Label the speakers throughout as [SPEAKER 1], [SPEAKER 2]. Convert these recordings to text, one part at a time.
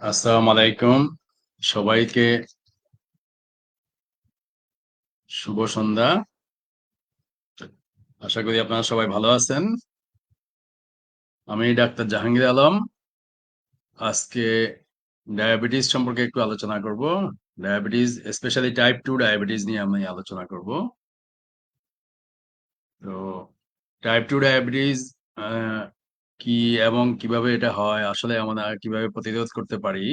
[SPEAKER 1] আসসালামু আলাইকুম সবাইকে শুভ সন্ধ্যা। আশা করি আপনারা সবাই ভালো আছেন। আমি ডাক্তার জাহাঙ্গীর আলম। আজকে ডায়াবেটিস সম্পর্কে একটু আলোচনা করব। ডায়াবেটিস স্পেশালি টাইপ 2 ডায়াবেটিস নিয়ে আমি আলোচনা করব। তো টাইপ 2 ডায়াবেটিস কি এবং কিভাবে এটা হয়, আসলে আমরা কিভাবে প্রতিরোধ করতে পারি,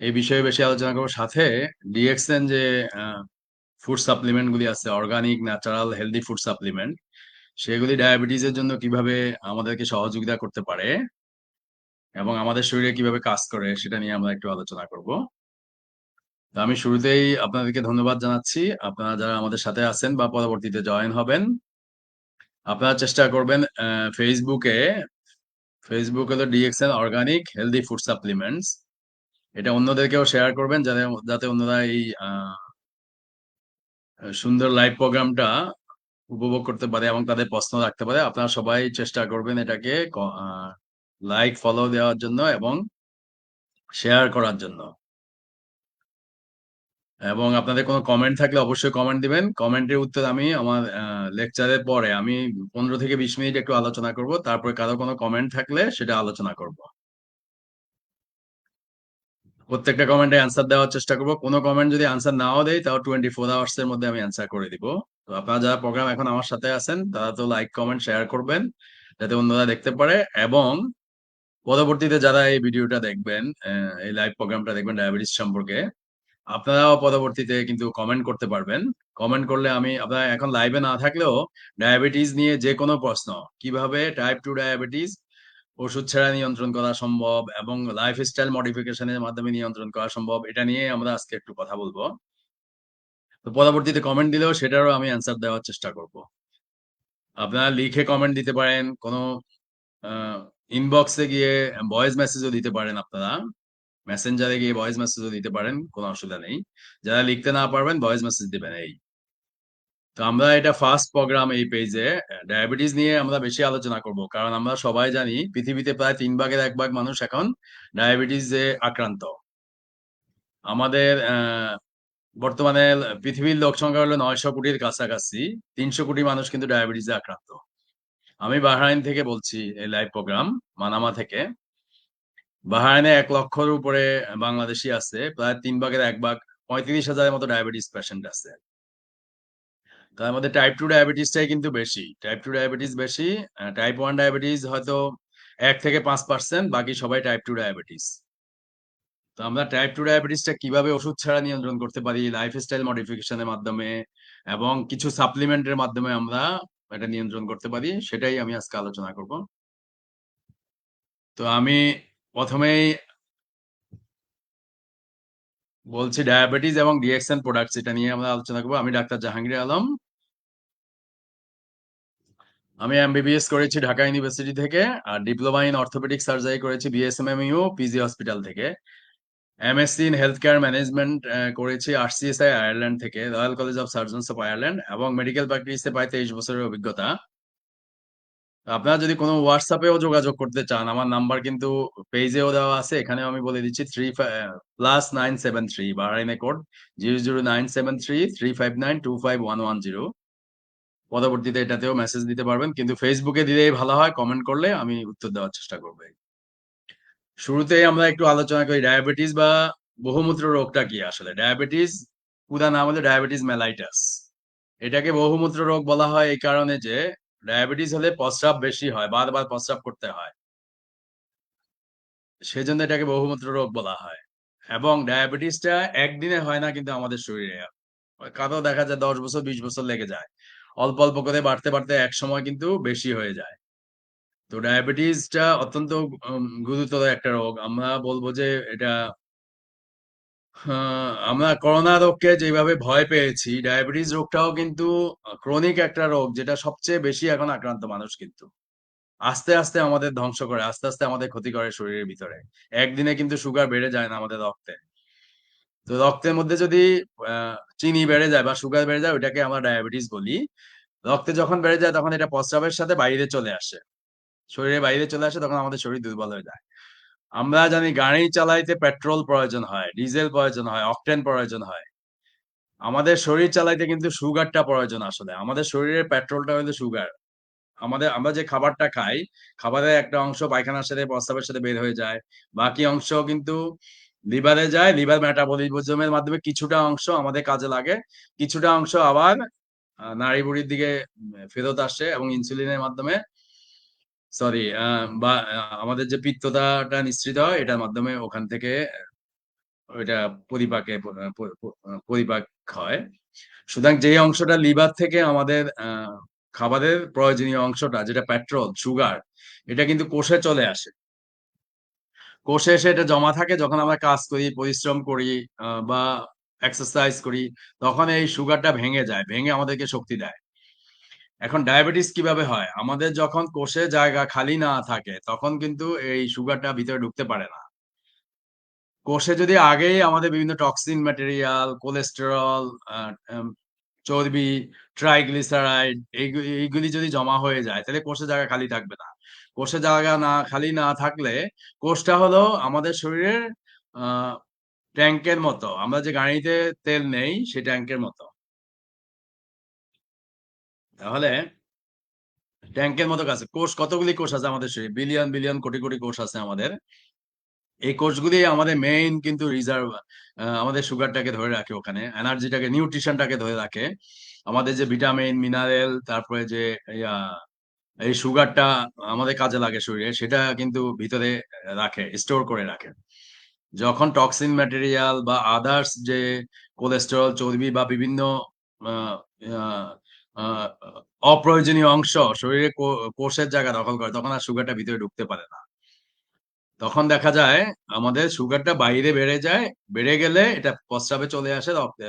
[SPEAKER 1] এই বিষয়ে বেশি আলোচনা করব। সাথে ডিএক্সএন যে ফুড সাপ্লিমেন্ট গুলি আছে, organic natural healthy food supplement, সেগুলি ডায়াবেটিসের জন্য কিভাবে আমাদেরকে সহযোগিতা করতে পারে এবং আমাদের শরীরে কিভাবে কাজ করে সেটা নিয়ে আমরা একটু আলোচনা করব। তো আমি শুরুতেই আপনাদেরকে ধন্যবাদ জানাচ্ছি, আপনারা যারা আমাদের সাথে আছেন বা পরবর্তীতে জয়েন হবেন। আপনারা চেষ্টা করবেন ফেসবুক হলো DXN organic healthy food supplements, এটা অন্যদেরকেও শেয়ার করবেন যাতে যাতে অন্যরা এই সুন্দর লাইভ প্রোগ্রামটা উপভোগ করতে পারে এবং তাদের প্রশ্ন রাখতে পারে। আপনারা সবাই চেষ্টা করবেন এটাকে লাইক ফলো দেওয়ার জন্য এবং শেয়ার করার জন্য। এবং আপনাদের কোনো কমেন্ট থাকলে অবশ্যই কমেন্ট দিবেন। কমেন্টের উত্তর আমি আমার লেকচারের পরে আমি 15 থেকে 20 মিনিট একটু আলোচনা করব, তারপরে কারো কোনো কমেন্ট থাকলে সেটা আলোচনা করব। প্রত্যেকটা কমেন্টে অ্যান্সার দেওয়ার চেষ্টা করব। কোনো কমেন্ট যদি অ্যান্সার নাও দেয় তাও 24 আওয়ার্স এর মধ্যে আমি অ্যান্সার করে দিব। তো আপনারা যারা প্রোগ্রাম এখন আমার সাথে আছেন তারা তো লাইক কমেন্ট শেয়ার করবেন যাতে অন্যরা দেখতে পারে, এবং পরবর্তীতে যারা এই ভিডিওটা দেখবেন, এই লাইভ প্রোগ্রামটা দেখবেন ডায়াবেটিস সম্পর্কে, আপনারাও পরবর্তীতে কিন্তু কমেন্ট করতে পারবেন। কমেন্ট করলে আমি, আপনারা এখন লাইভে না থাকলেও ডায়াবেটিস নিয়ে যে কোনো প্রশ্ন, কিভাবে টাইপ 2 ডায়াবেটিস ওষুধ ছাড়া নিয়ন্ত্রণ করা সম্ভব এবং লাইফস্টাইল মডিফিকেশনের মাধ্যমে নিয়ন্ত্রণ করা সম্ভব, এটা নিয়ে আমরা আজকে একটু কথা বলবো। তো পরবর্তীতে কমেন্ট দিলেও সেটারও আমি অ্যান্সার দেওয়ার চেষ্টা করব। আপনারা লিখে কমেন্ট দিতে পারেন, কোনো ইনবক্সে গিয়ে ভয়েস মেসেজও দিতে পারেন, আপনারা মেসেঞ্জারে গিয়ে ভয়েস মেসেজও দিতে পারেন, কোনো অসুবিধা নেই। যারা লিখতে না পারবেন ভয়েস মেসেজ দিবেন। এই তো আমরা এটা ফার্স্ট প্রোগ্রাম এই পেজে ডায়াবেটিস নিয়ে আমরা বেশি আলোচনা করব, কারণ আমরা সবাই জানি পৃথিবীতে প্রায় 3 ভাগের 1 ভাগ মানুষ এখন ডায়াবেটিসে আক্রান্ত। আমাদের বর্তমানে পৃথিবীর লোক সংখ্যা হলো 900 কোটির কাছাকাছি। 300 কোটি মানুষ কিন্তু ডায়াবেটিসে আক্রান্ত। আমি বাহরাইন থেকে বলছি, এই লাইভ প্রোগ্রাম মানামা থেকে। বাহরাইনে 1 লক্ষের উপরে বাংলাদেশি আছে, প্রায় 3 ভাগের 1 ভাগ 35,000-এর মতো ডায়াবেটিস পেশেন্ট আছে। তার মধ্যে টাইপ 2 ডায়াবেটিসটাই কিন্তু বেশি। টাইপ 2 ডায়াবেটিস বেশি। টাইপ 1 ডায়াবেটিস হয়তো 1 থেকে 5%, বাকি সবাই টাইপ 2 ডায়াবেটিস। তো আমরা টাইপ 2 ডায়াবেটিসটা কিভাবে ওষুধ ছাড়া নিয়ন্ত্রণ করতে পারি, লাইফস্টাইল মডিফিকেশনের মাধ্যমে এবং কিছু সাপ্লিমেন্টের মাধ্যমে আমরা এটা নিয়ন্ত্রণ করতে পারি, সেটাই আমি আজকে আলোচনা করব। তো আমি প্রথমেই বলছি ডায়াবেটিস এবং ডিএক্সএন প্রোডাক্টস, এটা নিয়ে আমরা আলোচনা করবো। আমি ডাক্তার জাহাঙ্গীর আলম। আমি এমবিবিএস করেছি ঢাকা ইউনিভার্সিটি থেকে, আর ডিপ্লোমা ইন অর্থোপেডিক সার্জারি করেছি বিএসএমএমইউ পিজি হসপিটাল থেকে। MSc in health care management করেছি আরসিএসআই আয়ারল্যান্ড থেকে, royal college of surgeons of Ireland, এবং মেডিকেল প্র্যাকটিসে প্রায় 23 বছরের অভিজ্ঞতা। আপনারা যদি কোনো হোয়াটসঅ্যাপেও যোগাযোগ করতে চান, আমার নাম্বার কিন্তু পেজেও দেওয়া আছে, এখানেও আমি বলে দিচ্ছি। +973 বাহরাইনে কোড 00973 359 2511 পরবর্তীতে এটাতেও মেসেজ দিতে পারবেন, কিন্তু ফেসবুকে দিলেই ভালো হয়। কমেন্ট করলে আমি উত্তর দেওয়ার চেষ্টা করবো। শুরুতেই আমরা একটু আলোচনা করি ডায়াবেটিস বা বহুমূত্র রোগটা কি। আসলে ডায়াবেটিস পুরা নাম হলো ডায়াবেটিস মেলাইটাস। এটাকে বহুমূত্র রোগ বলা হয় এই কারণে যে ডায়াবেটিস হলে প্রস্রাব বেশি হয়, বারবার প্রস্রাব করতে হয়, সেজন্য এটাকে বহুমূত্র রোগ বলা হয়। এবং ডায়াবেটিসটা একদিনে হয় না কিন্তু আমাদের শরীরে, কারো দেখা যায় 10 বছর 20 বছর লেগে যায়। অল্প অল্প করে বাড়তে বাড়তে এক সময় কিন্তু বেশি হয়ে যায়। তো ডায়াবেটিসটা অত্যন্ত গুরুতর একটা রোগ। আমরা বলবো যে এটা, আমরা করোনা রোগকে যেভাবে ভয় পেয়েছি, ডায়াবেটিস রোগটাও কিন্তু ক্রনিক একটা রোগ, যেটা সবচেয়ে বেশি এখন আক্রান্ত মানুষ কিন্তু আস্তে আস্তে আমাদের ধ্বংস করে, আস্তে আস্তে আমাদের ক্ষতি করে শরীরের ভিতরে। একদিনে কিন্তু সুগার বেড়ে যায় না আমাদের রক্তে। তো রক্তের মধ্যে যদি চিনি বেড়ে যায় বা সুগার বেড়ে যায়, ওইটাকে আমরা ডায়াবেটিস বলি। রক্তে যখন বেড়ে যায় তখন এটা প্রস্রাবের সাথে বাইরে চলে আসে, শরীরের বাইরে চলে আসে, তখন আমাদের শরীর দুর্বল হয়ে যায়। আমরা জানি গাড়ি চালাইতে পেট্রোল প্রয়োজন হয়, ডিজেল প্রয়োজন হয়, অকটেন প্রয়োজন হয়। আমাদের শরীর চালাইতে কিন্তু সুগারটা প্রয়োজন আসলে। আমাদের শরীরের পেট্রোলটা হলো সুগার। আমরা যে খাবারটা খাই, খাবারের একটা অংশ পায়খানার সাথে প্রস্রাবের সাথে বের হয়ে যায়। বাকি অংশ কিন্তু লিভারে যায়। লিভার মেটাবলিজমের মাধ্যমে কিছুটা অংশ আমাদের কাজে লাগে। কিছুটা অংশ আবার নাড়ি-ভুড়ির দিকে ফেরত আসে এবং ইনসুলিনের মাধ্যমে সরি বা আমাদের যে পিত্তটাটা নিঃসৃত হয় এটার মাধ্যমে ওখান থেকে ওইটা পরিপাকে প প প পরিপাক হয়। সুতরাং যে অংশটা লিভার থেকে আমাদের খাবারের প্রয়োজনীয় অংশটা যেটা পেট্রোল, সুগার এটা কিন্তু কোষে চলে আসে। কোষে এসে এটা জমা থাকে যখন আমরা কাজ করি, পরিশ্রম করি বা এক্সারসাইজ করি তখন এই সুগারটা ভেঙে যায়। ভেঙে আমাদেরকে শক্তি দেয়। এখন ডায়াবেটিস কিভাবে হয়? আমাদের যখন কোষে জায়গা খালি না থাকে তখন কিন্তু এই সুগারটা ভিতরে ঢুকতে পারে না। কোষে যদি আগেই আমাদের বিভিন্ন টক্সিন ম্যাটেরিয়াল, কোলেস্টেরল, আ এম চর্বি, ট্রাইগ্লিসারাইড এইগুলি যদি জমা হয়ে যায় তাহলে কোষে জায়গা খালি থাকবে না। কোষে জায়গা খালি না থাকলে কোষটা হলো আমাদের শরীরের আ ট্যাংকের মতো। আমরা যে গাড়িতে তেল নেই সেই ট্যাংকের মতো। তাহলে ট্যাংকের মতো কাজ। কোষ কতগুলি কোষ আছে আমাদের শরীরে? বিলিয়ন, বিলিয়ন কোটি, কোটি কোষ আছে আমাদের। এই কোষগুলি আমাদের মেইন কিন্তু রিজার্ভ আমাদের সুগারটাকে ধরে রাখে ওখানে। এনার্জিটাকে নিউট্রিশনটাকে ধরে রাখে। আমাদের যে ভিটামিন, মিনারেল তারপরে যে ইয়া এই সুগারটা আমাদের কাজে লাগে শরীরে সেটা কিন্তু ভিতরে রাখে, স্টোর করে রাখে। যখন টক্সিন ম্যাটেরিয়াল বা আদার্স যে কোলেস্টেরল, চর্বি বা বিভিন্ন আ আ আ অপ্রয়োজনীয় অংশ শরীরে কোষের জায়গা দখল করে তখন আর সুগারটা ভিতরে ঢুকতে পারে না। তখন দেখা যায় আমাদের সুগারটা বাইরে বেড়ে যায়। বেড়ে গেলে এটা প্রস্রাবে চলে আসে, রক্তে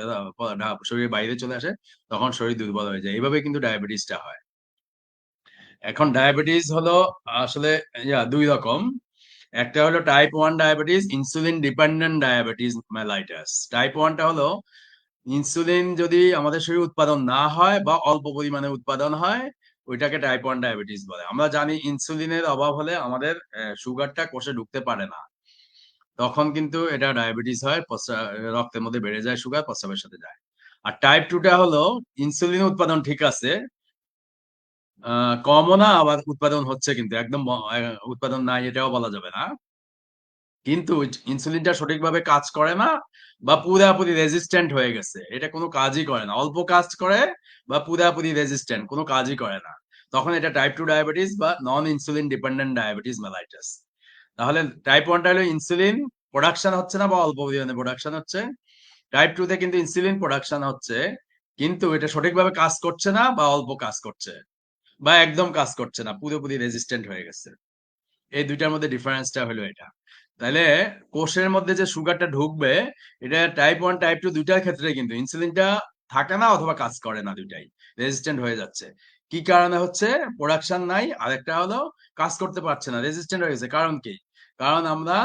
[SPEAKER 1] শরীরের বাইরে চলে আসে। তখন শরীর দুর্বল হয়ে যায়। এভাবে কিন্তু ডায়াবেটিসটা হয়। এখন ডায়াবেটিস হলো আসলে ২ রকম। একটা হলো type 1 diabetes, insulin dependent diabetes mellitus. Type 1 টা হলো ইনসুলিন যদি আমাদের শরীরে উৎপাদন না হয় বা অল্প পরিমাণে উৎপাদন হয়, ওইটাকে টাইপ 1 ডায়াবেটিস বলে। আমরা জানি ইনসুলিনের অভাব হলে আমাদের সুগারটা কোষে ঢুকতে পারে না। তখন কিন্তু এটা ডায়াবেটিস হয়। রক্তের মধ্যে বেড়ে যায় সুগার, প্রস্রাবের সাথে যায়। আর টাইপ 2 টা হলো ইনসুলিন উৎপাদন ঠিক আছে। আ কমও না আবার উৎপাদন হচ্ছে কিন্তু একদম উৎপাদন নাই এটাও বলা যাবে না। কিন্তু ইনসুলিনটা সঠিকভাবে কাজ করে না বা পুরাপুরি রেজিস্ট্যান্ট হয়ে গেছে। এটা কোন কাজই করে না। অল্প কাজ করে বা পুরাপুরি রেজিস্ট্যান্ট কোন কাজই করে না। তখন এটা টাইপ 2 ডায়াবেটিস বা নন ইনসুলিন ডিপেন্ডেন্ট ডায়াবেটিস মেলাইটাস। তাহলে টাইপ 1 টা হলো ইনসুলিন প্রোডাকশন হচ্ছে না বা অল্প পরিমাণে প্রোডাকশন হচ্ছে। টাইপ 2 তে কিন্তু ইনসুলিন প্রোডাকশন হচ্ছে। কিন্তু এটা সঠিকভাবে কাজ করছে না বা অল্প কাজ করছে বা একদম কাজ করছে না। পুরোপুরি রেজিস্ট্যান্ট হয়ে গেছে। এই ২ টার মধ্যে ডিফারেন্সটা হলো এটা। তাইলে কোষের মধ্যে যে সুগারটা ঢুকবে, এটা টাইপ 1, টাইপ 2 ২ টার ক্ষেত্রেই কিন্তু ইনসুলিনটা থাকে না অথবা কাজ করে না ২ টাই। রেজিস্ট্যান্ট হয়ে যাচ্ছে। কি কারণে হচ্ছে? প্রোডাকশন নাই। আরেকটা হলো কাজ করতে পারছে না। রেজিস্ট্যান্ট হয়ে গেছে। কারণ কি? কারণ আমরা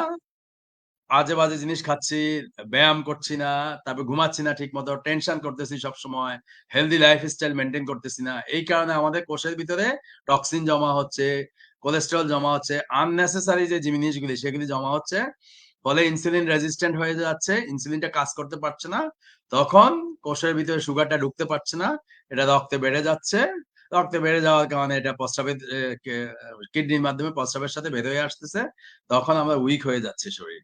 [SPEAKER 1] আজে-বাজে জিনিস খাচ্ছি, ব্যায়াম করছি না, তারপর ঘুমাচ্ছি না ঠিকমতো, টেনশন করতেছি সবসময়, হেলথি লাইফস্টাইল মেইনটেইন করতেছি না। এই কারণে আমাদের কোষের ভিতরে টক্সিন জমা হচ্ছে, কোলেস্টেরল জমা হচ্ছে, আননেসেসারি যে জিনিসগুলি সেগুলি জমা হচ্ছে। ফলে ইনসুলিন রেজিস্ট্যান্ট হয়ে যাচ্ছে, ইনসুলিনটা কাজ করতে পারছে না। তখন কোষের ভিতরে সুগারটা ঢুকতে পারছে না। এটা রক্তে বেড়ে যাচ্ছে। রক্তে বেড়ে যাওয়ার কারণে এটা প্রস্রাবের কিডনির মাধ্যমে প্রস্রাবের সাথে বের হয়ে আসতেছে। তখন আমরা উইক হয়ে যাচ্ছি শরীর।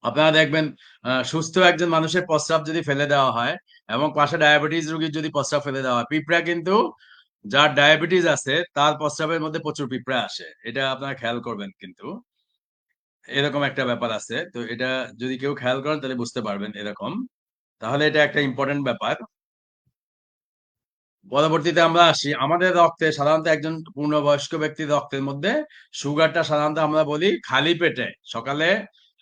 [SPEAKER 1] আপনারা দেখবেন সুস্থ একজন মানুষের প্রস্রাব যদি ফেলে দেওয়া হয় এবং পাশে ডায়াবেটিস রোগীর যদি প্রস্রাব ফেলে দেওয়া হয়, পিঁপড়া কিন্তু যার ডায়াবেটিস আছে তার প্রস্রাবের মধ্যে প্রচুর পিঁপড়া আসে। এটা আপনারা খেয়াল করবেন কিন্তু। এরকম একটা ব্যাপার আছে। তো এটা যদি কেউ খেয়াল করেন তাহলে বুঝতে পারবেন এরকম। তাহলে এটা একটা ইম্পোর্টেন্ট ব্যাপার। পরবর্তীতে আমরা আসি। আমাদের রক্তে সাধারণত একজন পূর্ণবয়স্ক ব্যক্তির রক্তের মধ্যে সুগারটা সাধারণত আমরা বলি খালি পেটে সকালে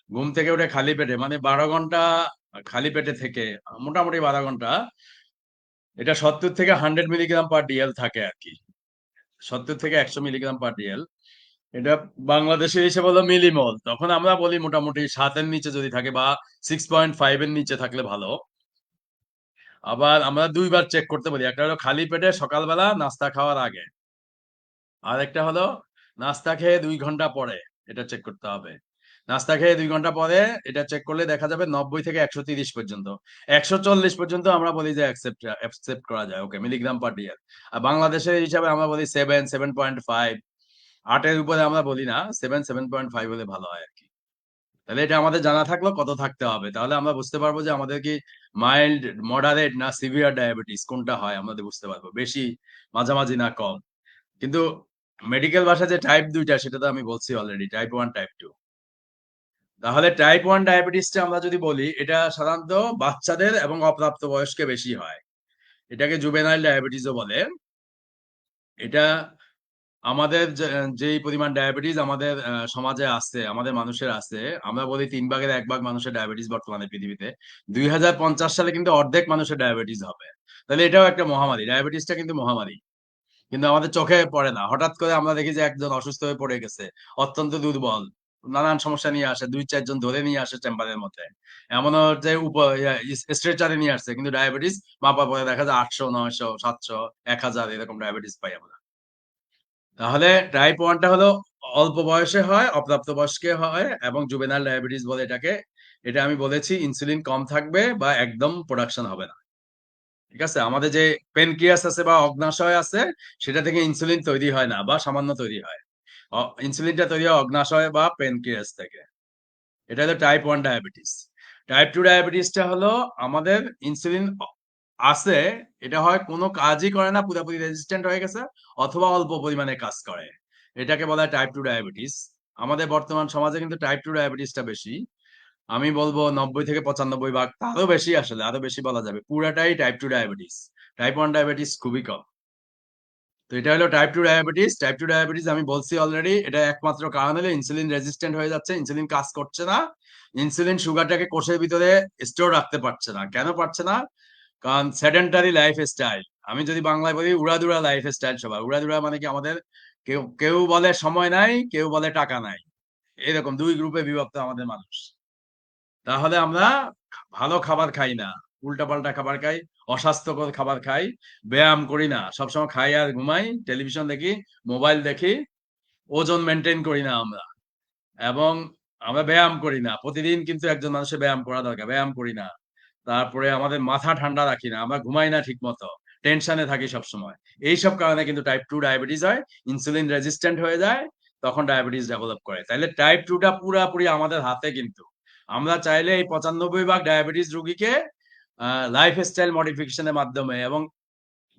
[SPEAKER 1] ঘুম থেকে উঠে খালি পেটে মানে ১২ ঘন্টা খালি পেটে থেকে মোটামুটি ১২ ঘন্টা এটা ৭০ থেকে ১০০ মিলিগ্রাম পার ডিএল থাকে আরকি। ৭০ থেকে ১০০ মিলিগ্রাম পার ডিএল। এটা বাংলাদেশের হিসেবে হলো মিলিমোল। তখন আমরা বলি মোটামুটি ৭ এর নিচে যদি থাকে বা 6.5 এর নিচে থাকলে ভালো। আবার আমরা ২ বার চেক করতে বলি। একটা হলো খালি পেটে সকালবেলা নাস্তা খাওয়ার আগে। আরেকটা হলো নাস্তা খেয়ে ২ ঘন্টা পরে। এটা চেক করতে হবে। নাস্তা খেয়ে 2 ঘন্টা পরে এটা চেক করলে দেখা যাবে 90 থেকে 130 পর্যন্ত। 140 পর্যন্ত আমরা বলি যে অ্যাকসেপ্ট করা যায়। ওকে, মিলিগ্রাম পার ডে। আর বাংলাদেশের হিসাবে আমরা বলি 7, 7.5। 8 এর উপরে আমরা বলি না। 7, 7.5 হলে ভালো হয় আরকি। তাহলে এটা আমাদের জানা থাকলো কত থাকতে হবে। তাহলে আমরা বুঝতে পারবো যে আমাদের কি মাইল্ড, মডারেট না সিভিয়ার ডায়াবেটিস কোনটা হয় আমাদের বুঝতে পারবো। বেশি, মাঝামাঝি না কম। কিন্তু মেডিকেল ভাষায় যে টাইপ ২ টা সেটা তো আমি বলছি অলরেডি, টাইপ 1, টাইপ 2। তাহলে টাইপ 1 ডায়াবেটিসটা আমরা যদি বলি, এটা সাধারণত বাচ্চাদের এবং অপ্রাপ্তবয়স্কে বেশি হয়। এটাকে জুভেনাইল ডায়াবেটিসও বলে। এটা আমাদের যেই পরিমাণ ডায়াবেটিস আমাদের সমাজে আছে, আমাদের মানুষের আছে, আমরা বলি ৩ ভাগের ১ ভাগ মানুষের ডায়াবেটিস বর্তমানে পৃথিবীতে। ২০৫০ সালে কিন্তু অর্ধেক মানুষের ডায়াবেটিস হবে। তাহলে এটাও একটা মহামারী। ডায়াবেটিসটা কিন্তু মহামারী। কিন্তু আমাদের চোখে পড়ে না। হঠাৎ করে আমরা দেখি যে একজন অসুস্থ হয়ে পড়ে গেছে। অত্যন্ত দুর্বল। নানান সমস্যা নিয়ে আসে। ২-৪ জন ধরে নিয়ে আসে চেম্বারের মধ্যে। এমনও যে স্ট্রেচারে নিয়ে আসছে। কিন্তু ডায়াবেটিস মাপার পরে দেখা যায় ৮০০, ৯০০, ৭০০, ১০০০ এরকম ডায়াবেটিস পাই আমরা। তাহলে টাইপ 1 টা হলো অল্প বয়সে হয়, অপ্রাপ্তবয়স্কে হয় এবং জুভেনাইল ডায়াবেটিস বলে এটাকে। এটা আমি বলেছি ইনসুলিন কম থাকবে বা একদম প্রোডাকশন হবে না। ঠিক আছে? আমাদের যে প্যানক্রিয়াস আছে বা অগ্ন্যাশয় আছে সেটা থেকে ইনসুলিন তৈরি হয় না বা সামান্য তৈরি হয়। ইনসুলিনটা তৈরি হয় অগ্ন্যাশয় বা প্যানক্রিয়াস থেকে। এটা হলো টাইপ 1 ডায়াবেটিস। টাইপ 2 ডায়াবেটিসটা হলো আমাদের ইনসুলিন আছে, এটা হয় কোনো কাজই করে না, পুরাপুরি রেজিস্ট্যান্ট হয়ে গেছে অথবা অল্প পরিমাণে কাজ করে। এটাকে বলা হয় টাইপ 2 ডায়াবেটিস। আমাদের বর্তমান সমাজে কিন্তু টাইপ 2 ডায়াবেটিসটা বেশি। আমি বলব ৯০ থেকে ৯৫ ভাগ, তারও বেশি আসলে, আরো বেশি বলা যাবে। পুরাটাই টাইপ 2 ডায়াবেটিস। টাইপ 1 ডায়াবেটিস খুবই কম। তো এটা হলো টাইপ 2 ডায়াবেটিস। টাইপ 2 ডায়াবেটিস আমি বলছি অলরেডি, এটা একমাত্র কারণ হলো ইনসুলিন রেজিস্ট্যান্ট হয়ে যাচ্ছে। ইনসুলিন কাজ করছে না। ইনসুলিন সুগারটাকে কোষের ভিতরে স্টোর রাখতে পারছে না। কেন পারছে না? কারণ সেডেন্টারি লাইফস্টাইল। আমি যদি বাংলায় বলি উড়াদুরা লাইফস্টাইল সবার। উড়াদুরা মানে কি আমাদের কেউ কেউ বলে সময় নাই, কেউ বলে টাকা নাই। এরকম ২ গ্রুপে বিভক্ত আমাদের মানুষ। তাহলে আমরা ভালো খাবার খাই না। উল্টাপাল্টা খাবার খাই, অস্বাস্থ্যকর খাবার খাই, ব্যায়াম করি না। সবসময় খাই আর ঘুমাই, টেলিভিশন দেখি, মোবাইল দেখি, ওজন মেইনটেইন করি না আমরা। এবং আমরা ব্যায়াম করি না। প্রতিদিন কিন্তু একজন মানুষের ব্যায়াম করা দরকার। ব্যায়াম করি না। তারপরে আমাদের মাথা ঠান্ডা রাখি না। আমরা ঘুমাই না ঠিকমতো। টেনশনে থাকি সবসময়। এইসব কারণে কিন্তু টাইপ 2 ডায়াবেটিস হয়। ইনসুলিন রেজিস্ট্যান্ট হয়ে যায়। তখন ডায়াবেটিস ডেভেলপ করে। তাইলে টাইপ 2 টা পুরাপুরি আমাদের হাতে কিন্তু। আমরা চাইলে এই ৯৫ ভাগ ডায়াবেটিস রোগীকে লাইফস্টাইল মডিফিকেশন এর মাধ্যমে এবং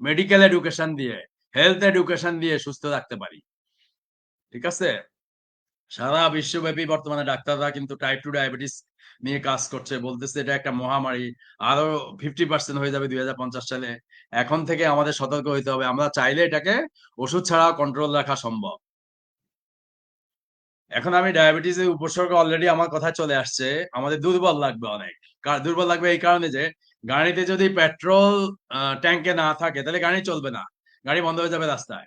[SPEAKER 1] মেডিকেল এডুকেশন দিয়ে, হেলথ এডুকেশন দিয়ে সুস্থ রাখতে পারি। ঠিক আছে? সারা বিশ্বব্যাপী বর্তমানে ডাক্তাররা কিন্তু টাইপ 2 ডায়াবেটিস নিয়ে কাজ করছে। বলতেছে এটা একটা মহামারী। আরো 50% হয়ে যাবে ২০৫০ সালে। এখন থেকে আমাদের সতর্ক হইতে হবে। আমরা চাইলে এটাকে ওষুধ ছাড়াও কন্ট্রোল রাখা সম্ভব। এখন আমি ডায়াবেটিসের উপসর্গ অলরেডি আমার কথায় চলে আসছে। আমাদের দুর্বল লাগবে অনেক। দুর্বল লাগবে এই কারণে যে গাড়িতে যদি পেট্রোল ট্যাংকে না থাকে তাহলে গাড়ি চলবে না। গাড়ি বন্ধ হয়ে যাবে রাস্তায়।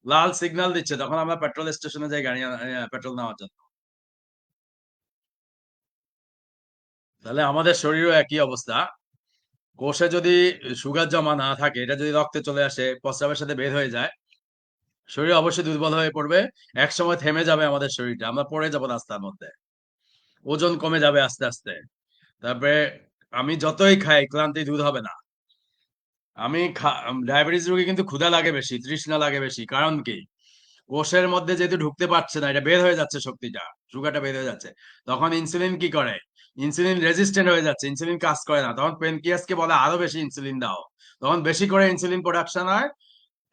[SPEAKER 1] লাল সিগন্যাল দিচ্ছে তখন আমরা পেট্রোল স্টেশনে যাই গাড়ি পেট্রোল নেওয়ার জন্য। তাহলে আমাদের শরীরেও একই অবস্থা। কোষে যদি সুগার জমা না থাকে, এটা যদি রক্তে চলে আসে, প্রস্রাবের সাথে বের হয়ে যায়, শরীর অবশ্যই দুর্বল হয়ে পড়বে। একসময় থেমে যাবে আমাদের শরীরটা। আমরা পড়ে যাবো রাস্তার মধ্যে। ওজন কমে যাবে আস্তে, আস্তে। তারপরে আমি যতই খাই ক্লান্তি দূর হবে না। আমি ডায়াবেটিস রোগী কিন্তু ক্ষুধা লাগে বেশি, তৃষ্ণা লাগে বেশি। কারণ কি? কোষের মধ্যে যেহেতু ঢুকতে পারছে না, এটা বের হয়ে যাচ্ছে শক্তিটা, সুগারটা বের হয়ে যাচ্ছে। তখন ইনসুলিন কি করে? ইনসুলিন রেজিস্ট্যান্ট হয়ে যাচ্ছে, ইনসুলিন কাজ করে না। তখন প্যানক্রিয়াসকে বলে আরো বেশি ইনসুলিন দাও। তখন বেশি করে ইনসুলিন প্রোডাকশন হয়,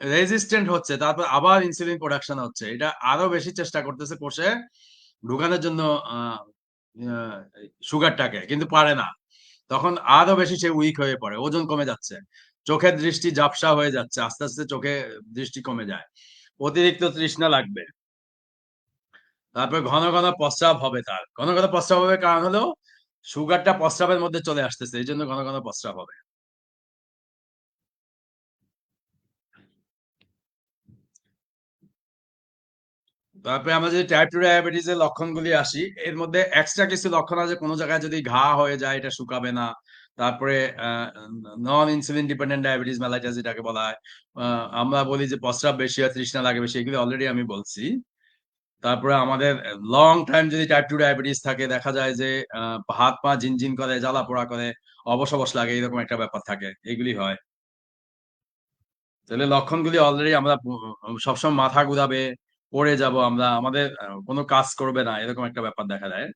[SPEAKER 1] রেজিস্ট্যান্ট হচ্ছে, তারপর আবার ইনসুলিন প্রোডাকশন হচ্ছে। এটা আরো বেশি চেষ্টা করতেছে কোষে ঢুকানোর জন্য আহ আহ, সুগারটাকে, কিন্তু পারে না। তখন আরো বেশি সে উইক হয়ে পড়ে, ওজন কমে যাচ্ছে, চোখের দৃষ্টি ঝাপসা হয়ে যাচ্ছে, আস্তে আস্তে চোখে দৃষ্টি কমে যায়, অতিরিক্ত তৃষ্ণা লাগবে। তারপর ঘন ঘন প্রস্রাব হবে, তার ঘন ঘন প্রস্রাব হবে কারণ হলো সুগারটা প্রস্রাবের মধ্যে চলে আসতেছে, এই জন্য ঘন ঘন প্রস্রাব হবে। তারপরে আমরা যদি টাইপ 2 ডায়াবেটিস এর লক্ষণগুলি আসি, এর মধ্যে এক্সট্রা কিছু লক্ষণ আছে। কোনো জায়গায় যদি ঘা হয়ে যায় এটা শুকাবে না। তারপরে নন ইনসুলিন ডিপেন্ডেন্ট ডায়াবেটিস মেলাইটাস যেটাকে বলা হয়। আমরা বলি যে প্রস্রাব বেশি হয়, তৃষ্ণা লাগে বেশি, এগুলো অলরেডি আমি বলছি। তারপরে আমাদের লং টাইম যদি টাইপ 2 ডায়াবেটিস থাকে দেখা যায় যে হাত পা ঝিনঝিন করে, জ্বালা পোড়া করে, অবশ লাগে এরকম একটা ব্যাপার থাকে। এগুলি হয়। তাহলে লক্ষণগুলি অলরেডি আমরা সবসময় মাথা ঘুরাবে, পড়ে যাব আমরা, আমাদের কোন কাজ করবে না এরকম একটা ব্যাপার দেখা যায়।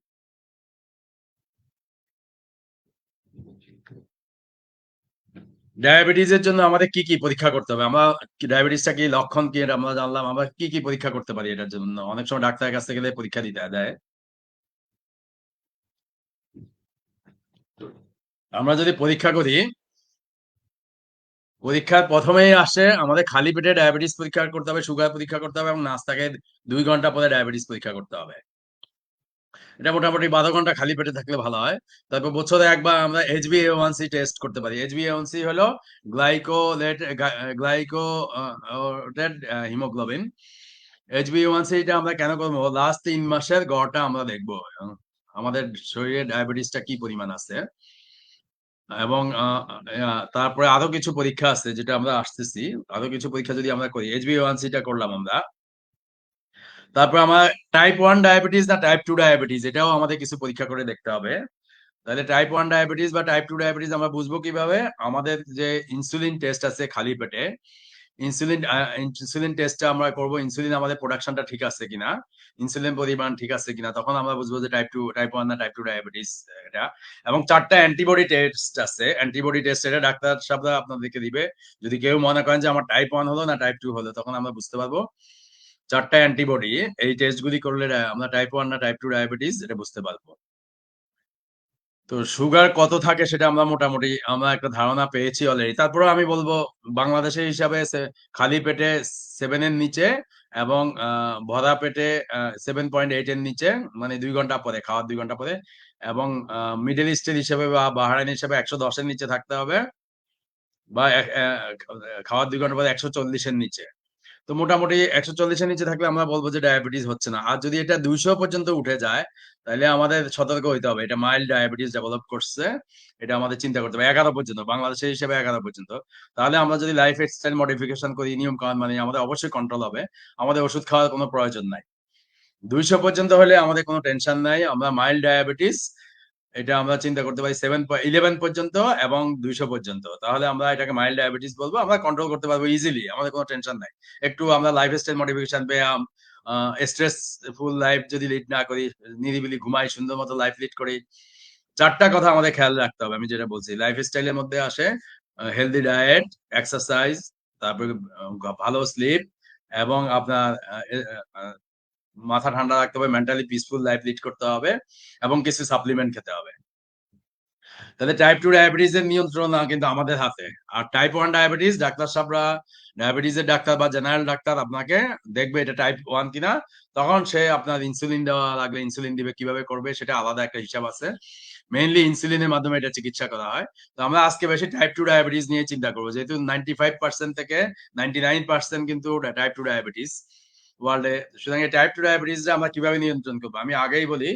[SPEAKER 1] ডায়াবেটিসের জন্য আমাদের কি পরীক্ষা করতে হবে? আমরা ডায়াবেটিসটা কি লক্ষণ কি এটা আমরা জানলাম। আমরা কি পরীক্ষা করতে পারি এটার জন্য? অনেক সময় ডাক্তারের কাছে গেলে পরীক্ষা দিতে দেয়। আমরা যদি পরীক্ষা করি, পরীক্ষার ১ম এই আসে আমাদের খালি পেটে ডায়াবেটিস পরীক্ষা করতে হবে, সুগার পরীক্ষা করতে হবে এবং নাস্তাকে ২ ঘন্টা পরে ডায়াবেটিস পরীক্ষা করতে হবে। এটা মোটামুটি ১২ ঘন্টা খালি পেটে থাকলে ভালো হয়। তারপর বছরে একবার আমরা HbA1c টেস্ট করতে পারি। HbA1c হলো গ্লাইকোলেট গা গ্লাইকো আ ওটেড হিমোগ্লোবিন। HbA1c টা আমরা কেন করব? লাস্ট ৩ মাসের গড়টা আমরা দেখব। আমাদের শরীরে ডায়াবেটিসটা কি পরিমাণ আছে। এবং তারপরে আরো কিছু পরীক্ষা আছে যেটা আমরা আসতেছি। আরো কিছু পরীক্ষা যদি আমরা করি, HbA1c টা করলাম আমরা। তারপর আমার টাইপ 1 ডায়াবেটিস না টাইপ 2 ডায়াবেটিস এটাও আমাদের কিছু পরীক্ষা করে দেখতে হবে। তাহলে টাইপ 1 ডায়াবেটিস বা টাইপ 2 ডায়াবেটিস আমরা বুঝবো কিভাবে? আমাদের যে ইনসুলিন টেস্ট আছে খালি পেটে, ইনসুলিন টেস্টটা আমরা করব ইনসুলিন আমাদের প্রোডাকশনটা ঠিক আছে কিনা, ইনসুলিন পরিমাণ ঠিক আছে কিনা তখন আমরা বুঝবো যে টাইপ 1 না টাইপ 2 ডায়াবেটিস এটা। এবং ৪ টা অ্যান্টিবডি টেস্ট আছে। অ্যান্টিবডি টেস্ট এটা ডাক্তার সাহেবরা আপনাদেরকে দিবে। যদি কেউ মনে করেন যে আমার টাইপ 1 হলো না টাইপ 2 হলো তখন আমরা বুঝতে পারবো। ৪ টা অ্যান্টিবডি এই টেস্টগুলি করলে আমরা টাইপ 1 না টাইপ 2 ডায়াবেটিস এটা বুঝতে পারবো। তো সুগার কত থাকে সেটা আমরা মোটামুটি আমরা একটা ধারণা পেয়েছি অলরেডি। তারপরেও আমি বলব বাংলাদেশের হিসাবে খালি পেটে 7 এর নিচে এবং ভরা পেটে 7.8 এর নিচে মানে ২ ঘন্টা পরে, খাওয়ার ২ ঘন্টা পরে এবং মিডল ইস্টের হিসেবে বা বাহরাইন হিসেবে ১১০ এর নিচে থাকতে হবে বা খাওয়ার ২ ঘন্টা পরে ১৪০ এর নিচে। তো মোটামুটি ১৪০ এর নিচে থাকলে আমরা বলব যে ডায়াবেটিস হচ্ছে না। আর যদি এটা ২০০ পর্যন্ত উঠে যায়, তাইলে আমাদের সতর্ক হইতে হবে। এটা মাইল্ড ডায়াবেটিস ডেভেলপ করছে। এটা আমাদের চিন্তা করতে হবে। ১১ পর্যন্ত, বাংলাদেশের হিসেবে ১১ পর্যন্ত। তাহলে আমরা যদি লাইফ স্টাইল মডিফিকেশন করি, নিয়ম-কানুন মানি আমাদের অবশ্যই কন্ট্রোল হবে। আমাদের ওষুধ খাওয়ার কোনো প্রয়োজন নাই। ২০০ পর্যন্ত হলে আমাদের কোনো টেনশন নাই। আমরা মাইল্ড ডায়াবেটিস এটা আমরা চিন্তা করতে পারি 11 পর্যন্ত এবং ২০০ পর্যন্ত। তাহলে আমরা এটাকে মাইল্ড ডায়াবেটিস বলবো। আমরা কন্ট্রোল করতে পারবো ইজিলি। আমাদের কোনো টেনশন নাই। একটু আমরা লাইফস্টাইল মডিফিকেশন, ব্যায়াম, স্ট্রেস ফুল লাইফ যদি লিড না করি, নিরিবিলি ঘুমাই, সুন্দর মতো লাইফ লিড করি। ৪ টা কথা আমাদের খেয়াল রাখতে হবে। আমি যেটা বলছি। লাইফস্টাইল এর মধ্যে আসে হেলথি ডায়েট, এক্সারসাইজ, তারপরে ভালো স্লিপ এবং আপনার আ এ আ মাথা ঠান্ডা রাখতে হবে, মেন্টালি পিসফুল লাইফ লিড করতে হবে এবং কিছু সাপ্লিমেন্ট খেতে হবে। তাহলে টাইপ 2 ডায়াবেটিস এর নিয়ন্ত্রণ কিন্তু আমাদের হাতে। আর টাইপ 1 ডায়াবেটিস ডাক্তার সাহেবরা ডায়াবেটিসের ডাক্তার বা জেনারেল ডাক্তার আপনাকে দেখবে এটা টাইপ 1 কিনা। তখন সে আপনার ইনসুলিন দেওয়া লাগলে ইনসুলিন দিবে। কিভাবে করবে সেটা আলাদা একটা হিসাব আছে। মেইনলি ইনসুলিনের মাধ্যমে এটা চিকিৎসা করা হয়। তো আমরা আজকে বেশি টাইপ 2 ডায়াবেটিস নিয়ে চিন্তা করব। যেহেতু 95% থেকে 99% কিন্তু টাইপ 2 ডায়াবেটিস ওয়ার্লডে। সুতরাং এই টাইপ 2 ডায়াবেটিসটা আমরা কিভাবে নিয়ন্ত্রণ করব? আমি আগেই বলি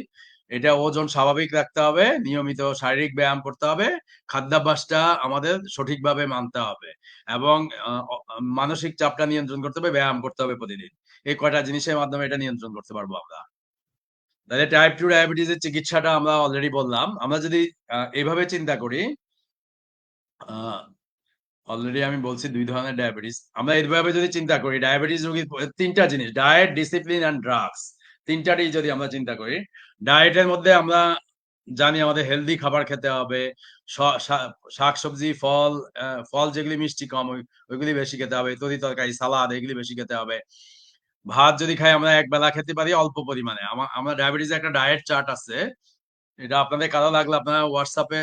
[SPEAKER 1] এটা ওজন স্বাভাবিক রাখতে হবে, নিয়মিত শারীরিক ব্যায়াম করতে হবে, খাদ্যাভ্যাসটা আমাদের সঠিকভাবে মানতে হবে এবং আ অ মানসিক চাপটা নিয়ন্ত্রণ করতে হবে, ব্যায়াম করতে হবে প্রতিদিন। এই কয়টা জিনিসের মাধ্যমে এটা নিয়ন্ত্রণ করতে পারবো আমরা। তাহলে টাইপ 2 ডায়াবেটিস এর চিকিৎসাটা আমরা অলরেডি বললাম। আমরা যদি এভাবে চিন্তা করি, আ অলরেডি আমি বলছি ২ ধরনের ডায়াবেটিস। আমরা এভাবে যদি চিন্তা করি ডায়াবেটিস রোগীর ৩ টা জিনিস ডায়েট, ডিসিপ্লিন অ্যান্ড ড্রাগস। ৩ টারই যদি আমরা চিন্তা করি, ডায়েটের মধ্যে আমরা জানি আমাদের হেলথি খাবার খেতে হবে। স শা শাকসবজি, ফল যেগুলি মিষ্টি কম ওইগুলি বেশি খেতে হবে। তরি-তরকারি, সালাদ এগুলি বেশি খেতে হবে। ভাত যদি খাই আমরা একবেলা খেতে পারি অল্প পরিমাণে। আমরা ডায়াবেটিস এর একটা ডায়েট চার্ট আছে। এটা আপনাদের কারো লাগলে আপনারা WhatsApp এ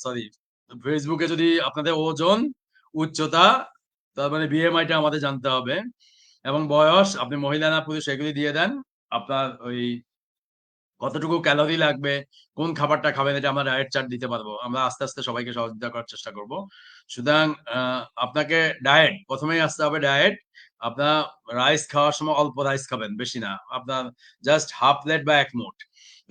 [SPEAKER 1] সরি Facebook এ যদি আপনাদের ওজন, উচ্চতা, তার মানে BMI টা আমাদের জানতে হবে এবং বয়স, আপনি মহিলা না পুরুষ এগুলি দিয়ে দেন। আপনার ওই কতটুকু ক্যালোরি লাগবে, কোন খাবারটা খাবেন এটা আমরা ডায়েট চার্ট দিতে পারবো। আমরা আস্তে সবাইকে সহযোগিতা করার চেষ্টা করব। সুতরাং আপনাকে ডায়েট ১ম এই আসতে হবে ডায়েট। আপনার রাইস খাওয়ার সময় অল্প রাইস খাবেন, বেশি না। আপনার জাস্ট হাফ প্লেট বা ১ মুঠ।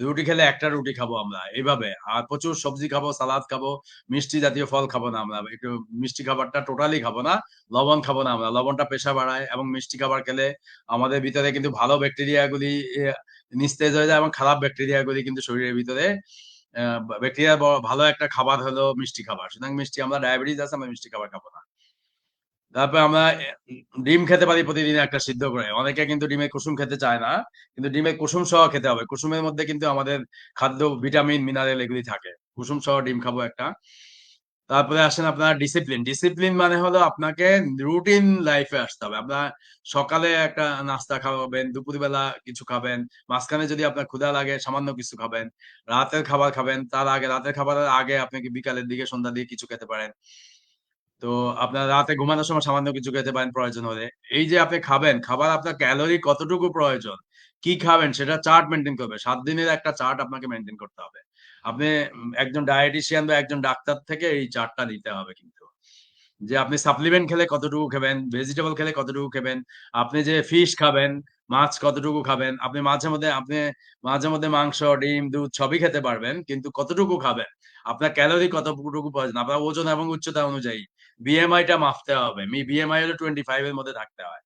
[SPEAKER 1] রুটি খেলে একটা রুটি খাবো আমরা এইভাবে, আর প্রচুর সবজি খাবো, সালাদ খাবো, মিষ্টি জাতীয় ফল খাবো না আমরা, একটু মিষ্টি খাবারটা টোটালি খাবো না, লবণ খাবো না আমরা, লবণটা প্রেশার বাড়ায়, এবং মিষ্টি খাবার খেলে আমাদের ভিতরে কিন্তু ভালো ব্যাকটেরিয়া গুলি নিস্তেজ হয়ে যায়, এবং খারাপ ব্যাকটেরিয়া গুলি কিন্তু শরীরের ভিতরে ব্যাকটেরিয়া ভালো একটা খাবার হলো মিষ্টি খাবার, সুতরাং মিষ্টি, আমরা ডায়াবেটিস আছে, আমরা মিষ্টি খাবার খাবো না। তারপর আমরা ডিম খেতে পারি প্রতিদিন একটা সিদ্ধ করে, অনেকে কিন্তু ডিমের কুসুম খেতে চায় না, কিন্তু ডিমের কুসুম সহ খেতে হবে, কুসুমের মধ্যে কিন্তু আমাদের খাদ্য ভিটামিন মিনারেল এগুলি থাকে, কুসুম সহ ডিম খাবো একটা। তারপরে আসেন আপনার ডিসিপ্লিন, ডিসিপ্লিন মানে হলো আপনাকে রুটিন লাইফে আসতে হবে, আপনার সকালে একটা নাস্তা খাবেন, দুপুরবেলা কিছু খাবেন, মাঝখানে যদি আপনার ক্ষুধা লাগে সামান্য কিছু খাবেন, রাতের খাবার খাবেন, তার আগে রাতের খাবারের আগে আপনি কি বিকালের দিকে সন্ধ্যার দিকে কিছু খেতে পারেন, তো আপনার রাতে ঘুমানোর সময় সামান্য কিছু খেতে পারেন প্রয়োজন হলে। এই যে আপনি খাবেন, খাবার আপনার ক্যালোরি কতটুকু প্রয়োজন, কি খাবেন সেটা চার্ট মেনটেন করবে। ৭ দিনের একটা চার্ট আপনাকে মেনটেন করতে হবে। আপনি একজন ডায়েটিশিয়ান বা একজন ডাক্তার থেকে এই চার্টটা নিতে হবে কিন্তু। যে আপনি সাপ্লিমেন্ট খেলে কতটুকু খাবেন, ভেজিটেবল খেলে কতটুকু খাবেন, আপনি যে ফিশ খাবেন, মাছ কতটুকু খাবেন, আপনি মাঝে মধ্যে মাংস, ডিম, দুধ সবই খেতে পারবেন, কিন্তু কতটুকু খাবেন? আপনার ক্যালোরি কতটুকু প্রয়োজন? আপনার ওজন এবং উচ্চতা অনুযায়ী বিএমআই টা মাপতে হবে। বিএমআই হলো 25 এর মধ্যে থাকতে হয়।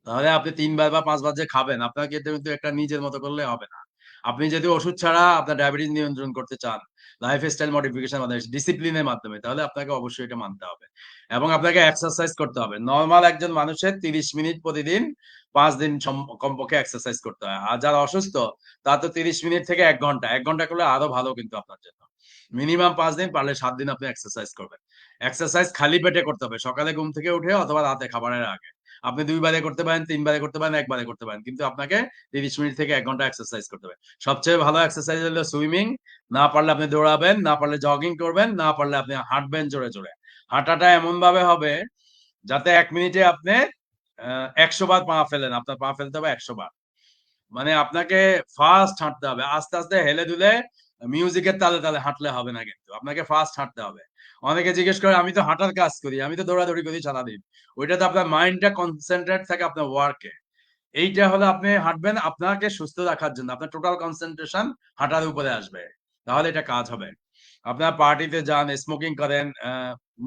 [SPEAKER 1] তাহলে আপনি ৩ বার বা ৫ বার যে খাবেন, আপনাকে এটা কিন্তু একটা নিজের মতো করলে হবে না। আপনি যদি ওষুধ ছাড়া আপনার ডায়াবেটিস নিয়ন্ত্রণ করতে চান, লাইফস্টাইল মডিফিকেশন মাধ্যমে, ডিসিপ্লিনের মাধ্যমে, তাহলে আপনাকে অবশ্যই এটা মানতে হবে। এবং আপনাকে এক্সারসাইজ করতে হবে। নরমাল একজন মানুষের ৩০ মিনিট প্রতিদিন ৫ দিন কমপক্ষে এক্সারসাইজ করতে হয়। আর যারা অসুস্থ তার তো ৩০ মিনিট থেকে ১ ঘন্টা। ১ ঘন্টা করলে আরো ভালো কিন্তু আপনার জন্য। মিনিমাম ৫ দিন, পারলে ৭ দিন আপনি এক্সারসাইজ করবেন। এক্সারসাইজ খালি পেটে করতে হবে। সকালে ঘুম থেকে উঠে অথবা রাতে খাবারের আগে। আপনি ২ বারে করতে পারেন, ৩ বারে করতে পারেন, ১ বারে করতে পারেন। কিন্তু আপনাকে ৩০ মিনিট থেকে ১ ঘন্টা এক্সারসাইজ করতে হবে। সবচেয়ে ভালো এক্সারসাইজ হলো সুইমিং। না পারলে আপনি দৌড়াবেন, না পারলে জগিং করবেন, না পারলে আপনি হাঁটবেন জোরে। হাঁটাটা এমনভাবে হবে যাতে ১ মিনিটে আপনি ১০০ বার পা ফেলেন। আপনার পা ফেলতে হবে ১০০ বার। মানে আপনাকে ফাস্ট হাঁটতে হবে। আস্তে হেলে দুলে মিউজিকের তালে হাঁটলে হবে না কিন্তু। আপনাকে ফাস্ট হাঁটতে হবে। অনেকে জিজ্ঞেস করে, আমি তো হাঁটার কাজ করি, আমি তো দৌড়াদৌড়ি করি সারাদিন। ওইটাতে আপনার মাইন্ডটা কনসেনট্রেট থাকে আপনার ওয়ার্কে। এইটা হলো আপনি হাঁটবেন আপনাকে সুস্থ রাখার জন্য। আপনার টোটাল কনসেনট্রেশন হাঁটার উপরে আসবে। তাহলে এটা কাজ হবে। আপনার পার্টিতে যান, স্মোকিং করেন,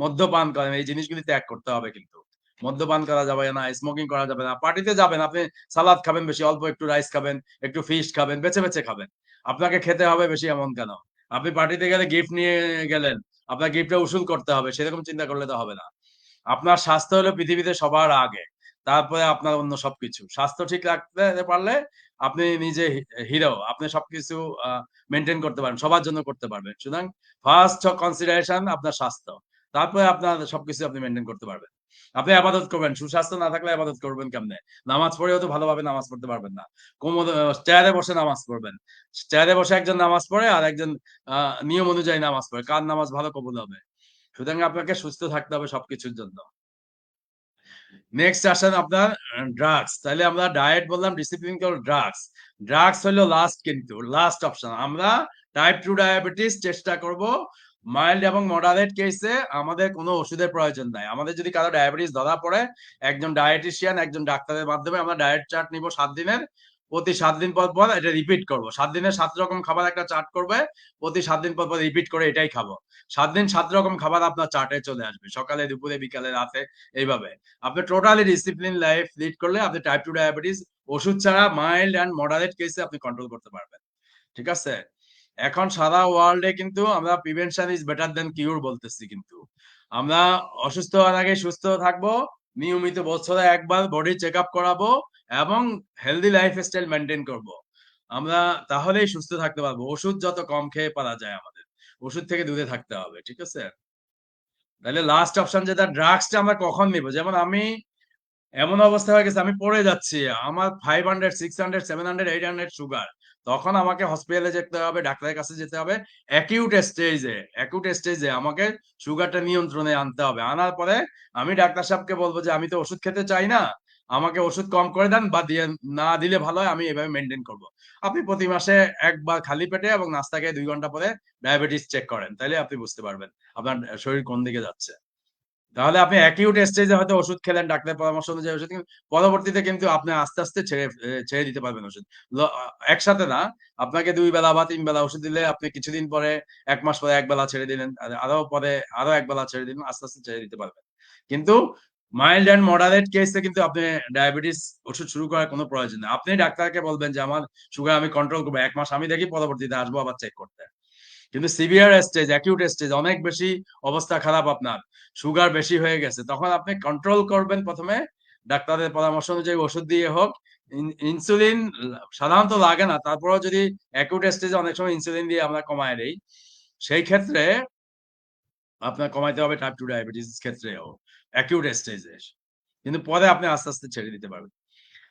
[SPEAKER 1] মদ্যপান করেন, এই জিনিসগুলি ত্যাগ করতে হবে কিন্তু। মদ্যপান করা যাবে না, স্মোকিং করা যাবে না। পার্টিতে যাবেন, আপনি সালাদ খাবেন বেশি, অল্প একটু রাইস খাবেন, একটু ফিশ খাবেন, বেছে খাবেন। আপনাকে খেতে হবে বেশি এমন কেন? আপনি পার্টিতে গেলে গিফট নিয়ে গেলেন, আপনার গিফটটা উসুল করতে হবে, সেরকম চিন্তা করলে তো হবে না। আপনার স্বাস্থ্য হলো পৃথিবীতে সবার আগে। তারপরে আপনার অন্য সবকিছু। স্বাস্থ্য ঠিক রাখতে পারলে আপনি নিজে হিরো। আপনি সবকিছু আ মেইনটেইন করতে পারেন। সবার জন্য করতে পারবেন। সুতরাং ফার্স্ট কনসিডারেশন আপনার স্বাস্থ্য। তারপরে আপনার সবকিছু আপনি মেইনটেইন করতে পারবেন। আপনি ইবাদত করবেন। সুস্বাস্থ্য না থাকলে ইবাদত করবেন কেমনে? নামাজ পড়েও তো ভালোভাবে নামাজ পড়তে পারবেন না। চেয়ারে বসে নামাজ পড়বেন। চেয়ারে বসে একজন নামাজ পড়ে আর একজন আ নিয়ম অনুযায়ী নামাজ পড়ে। কার নামাজ ভালো কবুল হবে? সুতরাং আপনাকে সুস্থ থাকতে হবে সবকিছুর জন্য। নেক্সট আসেন আপনার ড্রাগস। তাইলে আমরা ডায়েট বললাম, ডিসিপ্লিন করলাম, ড্রাগস। ড্রাগস হলো লাস্ট, কিন্তু লাস্ট অপশন। আমরা টাইপ 2 ডায়াবেটিস চেষ্টা করব মাইল্ড এবং মডারেট কেসে আমাদের কোনো ওষুধের প্রয়োজন নাই। আমাদের যদি কারো ডায়াবেটিস ধরা পড়ে, একজন ডায়েটিশিয়ান, একজন ডাক্তারের মাধ্যমে আমরা ডায়েট চার্ট নিব ৭ দিনের। প্রতি ৭ দিন পর এটা রিপিট করব। ৭ দিনে ৭ রকম খাবার একটা চার্ট করবে। প্রতি ৭ দিন পর রিপিট করে এটাই খাবো। ৭ দিন ৭ রকম খাবার আপনার চার্টে চলে আসবে। সকালে, দুপুরে, বিকালে, রাতে, এইভাবে। আপনি টোটালি ডিসিপ্লিন লাইফ লিড করলে আপনি টাইপ 2 ডায়াবেটিস ওষুধ ছাড়া মাইল্ড এন্ড মডারেট কেসে আপনি কন্ট্রোল করতে পারবেন। ঠিক আছে? এখন সারা ওয়ার্ল্ড এ কিন্তু আমরা প্রিভেনশন ইজ বেটার দ্যান কিউর বলতেছি কিন্তু। আমরা অসুস্থ হওয়ার আগে সুস্থ থাকবো, নিয়মিত বছরে একবার বডি চেকআপ করাবো এবং হেলদি লাইফস্টাইল মেইনটেইন করব। আমরা তাহলেই সুস্থ থাকতে পারবো। ওষুধ যত কম খেয়ে পারা যায় আমাদের। ওষুধ থেকে দূরে থাকতে হবে। ঠিক আছে? তাহলে লাস্ট অপশন যেটা, ড্রাগসটা আমরা কখন নিব? যেমন আমি এমন অবস্থা হয়ে গেছে, আমি পড়ে যাচ্ছি। আমার 500, 600, 700, 800 সুগার। তখন আমাকে হসপিটালে যেতে হবে, ডাক্তারের কাছে যেতে হবে। একিউট স্টেজে আমাকে সুগারটা নিয়ন্ত্রণে আনতে হবে। আনার পরে আমি ডাক্তার সাহেবকে বলব যে, "আমি তো ওষুধ খেতে চাই না। আমাকে ওষুধ কম করে দেন বা না দিলে ভালো হয়। আমি এভাবে মেইনটেইন করব।" আপনি প্রতি মাসে ১ বার খালি পেটে এবং নাস্তা খেয়ে ২ ঘন্টা পরে ডায়াবেটিস চেক করেন। তাইলে আপনি বুঝতে পারবেন আপনার শরীর কোন দিকে যাচ্ছে। তাহলে আপনি অ্যাকিউট স্টেজে হয়তো ওষুধ খেলেন, ডাক্তারের পরামর্শ অনুযায়ী ওষুধ খেলেন। পরবর্তীতে কিন্তু আপনি আস্তে, আস্তে ছেড়ে দিতে পারবেন ওষুধ। ল আ একসাথে না, আপনাকে ২ বেলা বা ৩ বেলা ওষুধ দিলে আপনি কিছুদিন পরে ১ মাস পরে ১ বেলা ছেড়ে দিলেন। আরো পরে আরো ১ বেলা ছেড়ে দিলেন। আস্তে, আস্তে ছেড়ে দিতে পারবেন। কিন্তু মাইল্ড অ্যান্ড মডারেট কেসে কিন্তু আপনি ডায়াবেটিস ওষুধ শুরু করার কোনো প্রয়োজন নেই। আপনি ডাক্তারকে বলবেন যে, "আমার সুগার আমি কন্ট্রোল করব। ১ মাস আমি দেখি, পরবর্তীতে আসবো আবার চেক করতে।" কিন্তু সিভিয়ার স্টেজ, অ্যাকিউট স্টেজ অনেক বেশি অবস্থা খারাপ আপনার। সুগার বেশি হয়ে গেছে। তখন আপনি কন্ট্রোল করবেন ১ম এ ডাক্তারের পরামর্শ অনুযায়ী ওষুধ দিয়ে হোক। ইনসুলিন সাধারণত লাগে না। তারপরেও যদি অ্যাকিউট স্টেজে অনেক সময় ইনসুলিন দিয়ে আমরা কমায় দেই। সেই ক্ষেত্রে আপনার কমাইতে হবে টাইপ 2 ডায়াবেটিস ক্ষেত্রেও অ্যাকিউট স্টেজে। কিন্তু পরে আপনি আস্তে, আস্তে ছেড়ে দিতে পারবেন।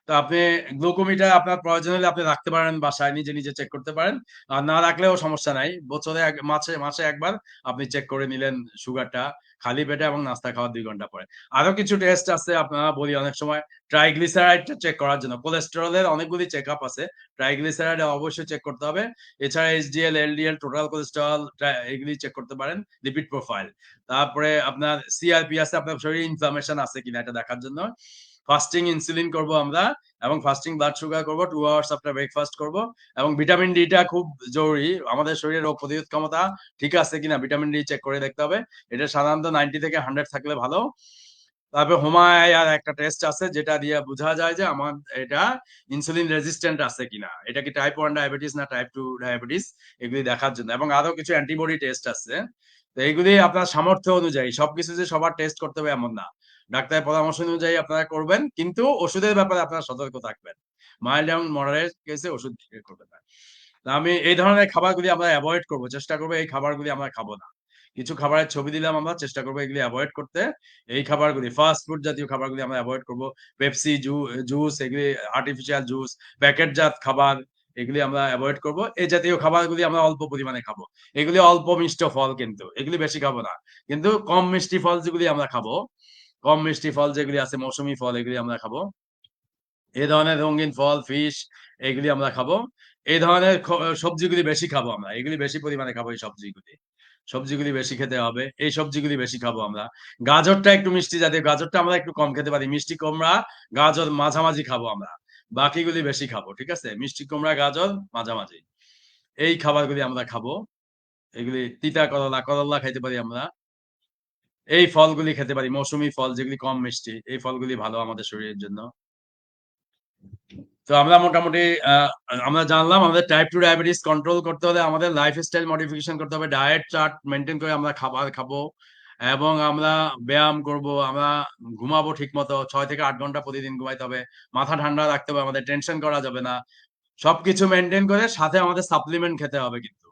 [SPEAKER 1] তো আপনি গ্লুকোমিটার আপনার প্রয়োজন হলে আপনি রাখতে পারেন বাসায় নিজে, নিজে চেক করতে পারেন। আর না রাখলেও সমস্যা নাই। বছরে মাসে ১ বার আপনি চেক করে নিলেন সুগারটা খালি পেটে এবং নাস্তা খাওয়ার ২ ঘন্টা পরে। আরো কিছু টেস্ট আছে আপনারা বলি অনেক সময় ট্রাইগ্লিসারাইডটা চেক করার জন্য। কোলেস্টেরলের অনেকগুলি চেকআপ আছে। ট্রাইগ্লিসারাইড অবশ্যই চেক করতে হবে। এছাড়া এইচডিএল, এলডিএল, টোটাল কোলেস্টেরল এগুলি চেক করতে পারেন। Lipid profile. তারপরে আপনার সিআরপি আছে, আপনার শরীরে ইনফ্লামেশন আছে কিনা এটা দেখার জন্য। ফাস্টিং ইনসুলিন করব আমরা এবং ফাস্টিং ব্লাড সুগার করব 2 আওয়ার্স আফটার ব্রেকফাস্ট করব এবং ভিটামিন ডি টা খুব জরুরি। আমাদের শরীরে রোগ প্রতিরোধ ক্ষমতা ঠিক আছে কিনা ভিটামিন ডি চেক করে দেখতে হবে। এটা সাধারণত 90 থেকে 100 থাকলে ভালো। তারপর হোমায়ার একটা টেস্ট আছে যেটা দিয়ে বোঝা যায় যে আমার এটা ইনসুলিন রেজিস্ট্যান্ট আছে কিনা। এটা কি টাইপ 1 ডায়াবেটিস না টাইপ 2 ডায়াবেটিস এগুলি দেখার জন্য এবং আরো কিছু অ্যান্টিবডি টেস্ট আছে। তো এইগুলি আপনার সামর্থ্য অনুযায়ী সবকিছু যে সবার টেস্ট করতে হবে এমন না। ডাক্তারের পরামর্শ অনুযায়ী আপনারা করবেন কিন্তু ওষুধের ব্যাপারে আপনারা সতর্ক থাকবেন। মাইল্ড এবং মডারেট কেসে ওষুধ করবেন না। তা আমি এই ধরনের খাবারগুলি আমরা এভয়েড করব। চেষ্টা করব এই খাবারগুলি আমরা খাবো না। কিছু খাবারের ছবি দিলাম আমরা চেষ্টা করব এগুলি এভয়েড করতে। এই খাবারগুলি ফাস্ট ফুড জাতীয় খাবারগুলি আমরা এভয়েড করব। পেপসি, জুস এগুলি আর্টিফিশিয়াল জুস, প্যাকেটজাত খাবার এগুলি আমরা এভয়েড করব। এই জাতীয় খাবারগুলি আমরা অল্প পরিমাণে খাবো। এগুলি অল্প মিষ্ট ফল কিন্তু। এগুলি বেশি খাবো না। কিন্তু কম মিষ্টি ফল যেগুলি আমরা খাবো, কম মিষ্টি ফল যেগুলি আছে মৌসুমী ফল এগুলি আমরা খাবো। এ ধরনের রঙিন ফল, ফিশ এগুলি আমরা খাবো। এই ধরনের সবজিগুলি বেশি খাবো আমরা। এগুলি বেশি পরিমাণে খাবো এই সবজিগুলি। সবজিগুলি বেশি খেতে হবে। এই সবজিগুলি বেশি খাবো আমরা। গাজরটা একটু মিষ্টি জাতীয়। গাজরটা আমরা একটু কম খেতে পারি। মিষ্টি কুমড়া, গাজর মাঝামাঝি খাবো আমরা। বাকিগুলি বেশি খাবো। ঠিক আছে? মিষ্টি কুমড়া, গাজর মাঝামাঝি। এই খাবারগুলি আমরা খাবো। এগুলি তিতা করলা, করল্লা খাইতে পারি আমরা। এই ফলগুলি খেতে পারি। মৌসুমী ফল যেগুলি কম মিষ্টি। এই ফলগুলি ভালো আমাদের শরীরের জন্য। তো আমরা মোটামুটি আ আমরা জানলাম আমাদের টাইপ 2 ডায়াবেটিস কন্ট্রোল করতে হলে আমাদের লাইফস্টাইল মডিফিকেশন করতে হবে। ডায়েট চার্ট মেইনটেইন করে আমরা খাবার খাবো এবং আমরা ব্যায়াম করব। আমরা ঘুমাবো ঠিকমতো। ৬ থেকে ৮ ঘন্টা প্রতিদিন ঘুমাইতে হবে। মাথা ঠান্ডা রাখতে হবে। আমাদের টেনশন করা যাবে না। সবকিছু মেইনটেইন করে সাথে আমাদের সাপ্লিমেন্ট খেতে হবে কিন্তু।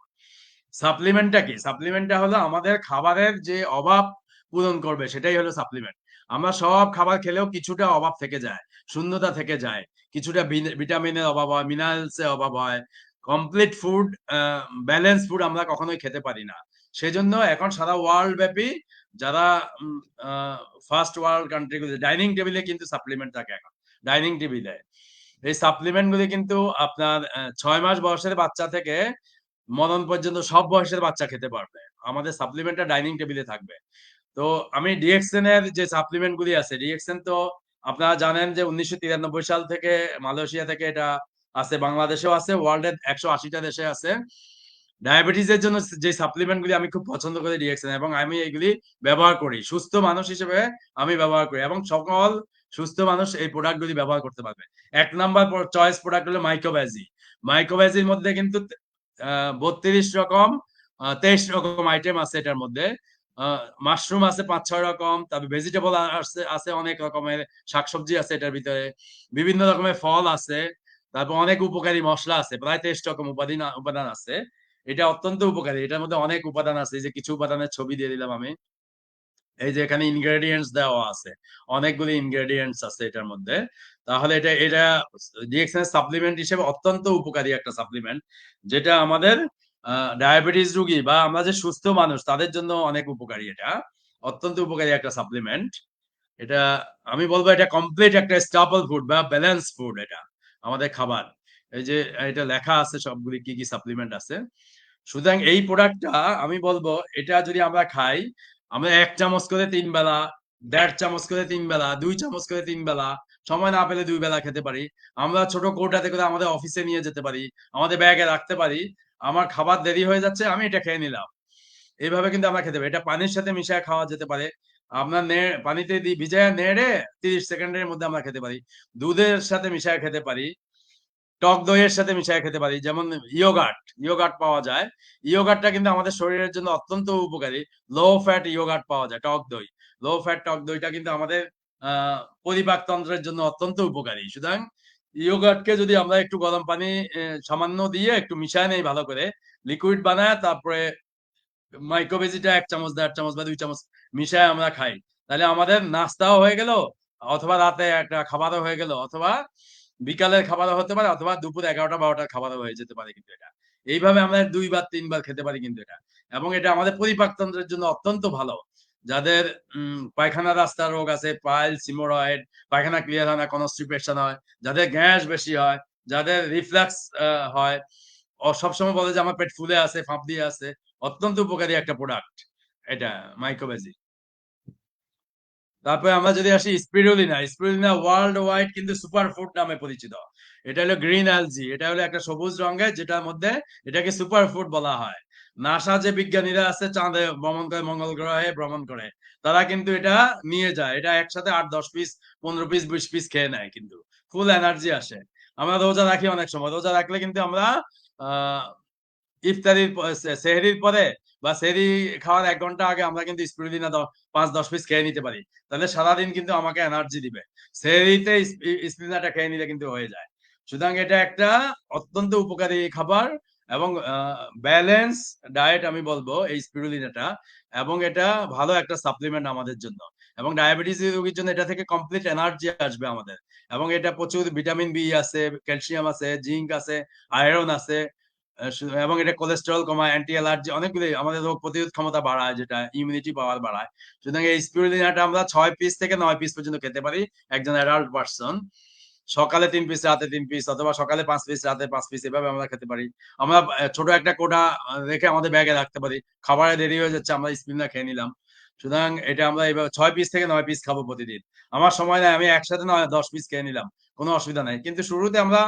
[SPEAKER 1] সাপ্লিমেন্টটা কি? সাপ্লিমেন্টটা হলো আমাদের খাবারের যে অভাব পূরণ করবে সেটাই হলো সাপ্লিমেন্ট। আমরা সব খাবার খেলেও কিছুটা অভাব থেকে যায়। শূন্যতা থেকে যায়। কিছুটা ভিটামিনের অভাব হয়, মিনারেলস এর অভাব হয়। কমপ্লিট ফুড ব্যালেন্স ফুড আমরা কখনোই খেতে পারি না। সেজন্য এখন সারা ওয়ার্লড ব্যাপী যারা উম আ ফার্স্ট ওয়ার্ল্ড কান্ট্রি গুলো ডাইনিং টেবিলে কিন্তু সাপ্লিমেন্ট থাকে এখন। ডাইনিং টেবিলে। এই সাপ্লিমেন্ট গুলি কিন্তু আপনার ৬ মাস বয়সের বাচ্চা থেকে মরণ পর্যন্ত সব বয়সের বাচ্চা খেতে পারবে। আমাদের সাপ্লিমেন্টটা ডাইনিং টেবিলে থাকবে। তো আমি ডিএক্সএন এর যে সাপ্লিমেন্ট গুলি আছে, ডিএক্সএন তো আপনারা জানেন যে ১৯৯৩ সাল থেকে মালয়েশিয়া থেকে এটা আছে, বাংলাদেশেও আছে, ওয়ার্লড এর ১৮০ টা দেশে আছে। ডায়াবেটিস এর জন্য যে সাপ্লিমেন্ট গুলি আমি খুব পছন্দ করি ডিএক্সএন এবং আমি এগুলি ব্যবহার করি। সুস্থ মানুষ হিসেবে আমি ব্যবহার করি এবং সকল সুস্থ মানুষ এই প্রোডাক্ট গুলি ব্যবহার করতে পারবে। ১ নাম্বার চয়েস প্রোডাক্ট হলো মাইক্রোব্যাজি। মাইক্রোব্যাজির মধ্যে কিন্তু ৩২ রকম ২৩ রকম আইটেম আছে এটার মধ্যে। আ মাশরুম আছে ৫-৬ রকম, তারপরে ভেজিটেবল আছে অনেক রকমের, শাকসবজি আছে এটার ভিতরে। বিভিন্ন রকমের ফল আছে। তারপর অনেক উপকারী মসলা আছে। প্রায় ২৩ রকম উপাদান আছে। এটা অত্যন্ত উপকারী। এটার মধ্যে অনেক উপাদান আছে। এই যে কিছু উপাদানের ছবি দিয়ে দিলাম আমি। এই যে এখানে ingredients দেওয়া আছে। অনেকগুলি ingredients আছে এটার মধ্যে। তাহলে এটা ডিএক্সএন এর সাপ্লিমেন্ট হিসেবে অত্যন্ত উপকারী একটা সাপ্লিমেন্ট। যেটা আমাদের আ ডায়াবেটিস রোগী বা আমরা যে সুস্থ মানুষ তাদের জন্য অনেক উপকারী এটা। অত্যন্ত উপকারী একটা সাপ্লিমেন্ট। এটা আমি বলব এটা কমপ্লিট একটা staple ফুড বা ব্যালেন্স ফুড এটা। আমাদের খাবার। এই যে এটা লেখা আছে সবগুলি কি, কি সাপ্লিমেন্ট আছে। সুতরাং এই প্রোডাক্টটা আমি বলব এটা যদি আমরা খাই, আমরা ১ চামচ করে ৩ বেলা 1.5 চামচ করে 3 বেলা, 2 চামচ করে 3 বেলা, সময় না পেলে 2 বেলা খেতে পারি। আমরা ছোট কৌটাতে করে আমাদের অফিসে নিয়ে যেতে পারি, আমাদের ব্যাগে রাখতে পারি। আমার খাবার দেরি হয়ে যাচ্ছে, আমি এটা খেয়ে নিলাম। এইভাবে কিন্তু আমরা খেতে পারি। এটা পানির সাথে মিশায় খাওয়া যেতে পারে। আপনার পানিতে ভিজায় নেড়ে 30 সেকেন্ডের মধ্যে আমরা খেতে পারি। দুধের সাথে মিশায় খেতে পারি। টক দইয়ের সাথে মিশায় খেতে পারি। যেমন ইয়োগার্ট পাওয়া যায়। ইয়োগার্টটা কিন্তু আমাদের শরীরের জন্য অত্যন্ত উপকারী। লো ফ্যাট ইয়োগার্ট পাওয়া যায়, টক দই। লো ফ্যাট টক দইটা কিন্তু আমাদের আ পরিপাকতন্ত্রের জন্য অত্যন্ত উপকারী। সুতরাং ইয়োগার্টকে যদি আমরা একটু গরম পানি সামান্য দিয়ে একটু মিশায় নেই ভালো করে, লিকুইড বানায় তারপরে মাইক্রোভেজিটা ১ চামচ, ১.৫ চামচ বা ২ চামচ মিশায় আমরা খাই। তাহলে আমাদের নাস্তাও হয়ে গেল, অথবা রাতে একটা খাবারও হয়ে গেল, অথবা বিকালের খাবারও হতে পারে, অথবা দুপুর ১১টা-১২টার খাবারও হয়ে যেতে পারে কিন্তু এটা। এইভাবে আমরা ২ বার ৩ বার খেতে পারি কিন্তু এটা। এবং এটা আমাদের পরিপাকতন্ত্রের জন্য অত্যন্ত ভালো। যাদের পায়খানা রাস্তার রোগ আছে, পাইলস, হিমোরয়েড, পায়খানা ক্লিয়ার হয় না, কনস্টিপেশন হয়, যাদের গ্যাস বেশি হয়, যাদের রিফ্লাক্স হয়, সবসময় বলে যে আমার পেট ফুলে আছে, ফাঁপ দিয়ে আছে, অত্যন্ত উপকারী একটা প্রোডাক্ট এটা মাইক্রোবেজি। তারপরে আমরা যদি আসি স্পিরুলিনা ওয়ার্ল্ড ওয়াইড কিন্তু সুপার ফুড নামে পরিচিত। এটা হলো গ্রিন অ্যালজি, এটা হলো একটা সবুজ রঙের, যেটার মধ্যে এটাকে সুপার ফুড বলা হয়। নাসা যে বিজ্ঞানীরা আছে চাঁদে ভ্রমণ করে, মঙ্গল গ্রহে ভ্রমণ করে, তারা কিন্তু এটা নিয়ে যায়। এটা একসাথে ৮-১০ পিস, ১৫ পিস, ২০ পিস খেয়ে নেয় কিন্তু ফুল এনার্জি আসে। আমরা রোজা রাখি, অনেক সময় রোজা রাখলে কিন্তু আমরা আহ ইফতারির সেহরির পরে বা সেহরি খাওয়ার ১ ঘন্টা আগে আমরা কিন্তু স্পিরুলিনা ৫-১০ পিস খেয়ে নিতে পারি। তাহলে সারাদিন কিন্তু আমাকে এনার্জি দিবে। সেহরিতে স্পিরুলিনাটা খেয়ে নিলে কিন্তু হয়ে যায়। সুতরাং এটা একটা অত্যন্ত উপকারী খাবার এবং ব্যালেন্স ডায়েট আমি বলবো এই স্পিরুলিনাটা। এবং এটা ভালো একটা সাপ্লিমেন্ট আমাদের জন্য। এবং ডায়াবেটিস রোগীর জন্য এটা থেকে কমপ্লিট এনার্জি আসবে আমাদের। এবং এটা প্রচুর ভিটামিন বি আছে, ক্যালসিয়াম আছে, জিঙ্ক আছে, আয়রন আছে। এবং এটা কোলেস্টেরল কমায়, অ্যান্টি অ্যালার্জি, অনেকগুলি আমাদের রোগ প্রতিরোধ ক্ষমতা বাড়ায়, যেটা ইমিউনিটি পাওয়ার বাড়ায়। সুতরাং এই স্পিরুলিনাটা আমরা ৬ পিস থেকে ৯ পিস পর্যন্ত খেতে পারি একজন অ্যাডাল্ট পারসন। সকালে ৩ পিস, রাতে ৩ পিস, অথবা সকালে ৫ পিস, রাতে ৫ পিস, এভাবে আমরা খেতে পারি। আমরা ছোট একটা কোটা রেখে আমাদের ব্যাগে রাখতে পারি। খাবারে দেরি হয়ে যাচ্ছে, আমরা স্পিরুলিনা খেয়ে নিলাম। সুতরাং এটা আমরা এভাবে ৬ পিস থেকে ৯ পিস খাবো প্রতিদিন। আমার সময় নাই, আমি একসাথে ১০ পিস খেয়ে নিলাম, কোনো অসুবিধা নাই। কিন্তু শুরুতে আমরা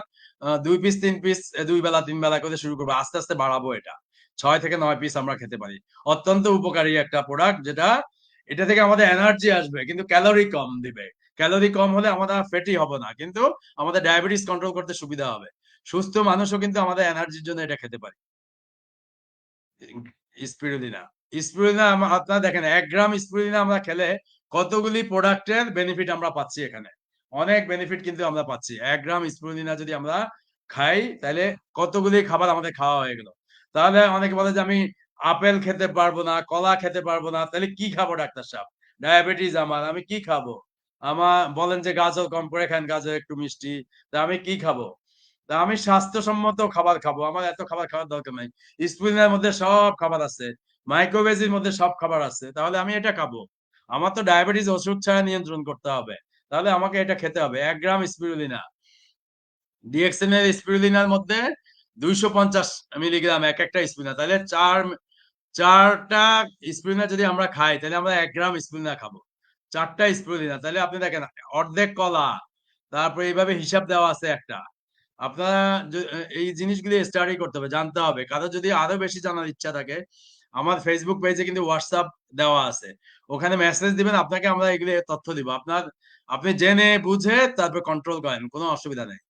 [SPEAKER 1] ২ পিস ৩ পিস, ২ বেলা ৩ বেলা করে শুরু করবো, আস্তে আস্তে বাড়াবো এটা। ৬ থেকে ৯ পিস আমরা খেতে পারি। অত্যন্ত উপকারী একটা প্রোডাক্ট, যেটা এটা থেকে আমাদের এনার্জি আসবে কিন্তু ক্যালোরি কম দিবে। ক্যালোরি কম হলে আমরা ফ্যাটি হব না, কিন্তু আমাদের ডায়াবেটিস কন্ট্রোল করতে সুবিধা হবে। সুস্থ মানুষও কিন্তু আমাদের এনার্জির জন্য এটা খেতে পারে। স্পিরুলিনা স্পিরুলিনা আপনারা দেখেন, ১ গ্রাম স্পিরুলিনা আমরা খেলে কতগুলি প্রোডাক্টের বেনিফিট আমরা পাচ্ছি এখানে। অনেক বেনিফিট কিন্তু আমরা পাচ্ছি। ১ গ্রাম স্পিরুলিনা যদি আমরা খাই, তাহলে কতগুলি খাবার আমাদের খাওয়া হয়ে গেল। তাহলে অনেকে বলে যে আমি আপেল খেতে পারবো না, কলা খেতে পারবো না, তাহলে কি খাবো ডাক্তার সাহেব? ডায়াবেটিস আমার, আমি কি খাবো? বলেন যে গাজর কম করে খান, গাজর একটু মিষ্টি। তা আমি কি খাবো? তা আমি স্বাস্থ্যসম্মত খাবার খাবো। আমার এত খাবার খাওয়ার দরকার নাই। স্প্রুলিনার মধ্যে সব খাবার আছে। মাইক্রোভেজির মধ্যে সব খাবার আছে। তাহলে আমি এটা খাবো। আমার তো ডায়াবেটিস ওষুধ ছাড়া নিয়ন্ত্রণ করতে হবে। তাহলে আমাকে এটা খেতে হবে। ১ গ্রাম স্পিরুলিনা। ডিএক্সএন এর স্পিরুলিনার মধ্যে ২৫০ মিলিগ্রাম একটা স্পিরুলিনা। তাহলে ৪ টা স্পিরুলিনা যদি আমরা খাই, তাহলে আমরা ১ গ্রাম স্পিরুলিনা খাবো। ৪ টা স্পিরুলিনা। তাহলে আপনি দেখেন, অর্ধেক কলা। তারপরে এইভাবে হিসাব দেওয়া আছে একটা। আপনারা এই জিনিসগুলি স্টাডি করতে হবে, জানতে হবে। কারো যদি আরো বেশি জানার ইচ্ছা থাকে, আমার ফেসবুক পেজে কিন্তু হোয়াটসঅ্যাপ দেওয়া আছে। ওখানে মেসেজ দিবেন, আপনাকে আমরা এগুলি তথ্য দিব। আপনি জেনে বুঝে তারপর কন্ট্রোল করেন, কোনো অসুবিধা নেই।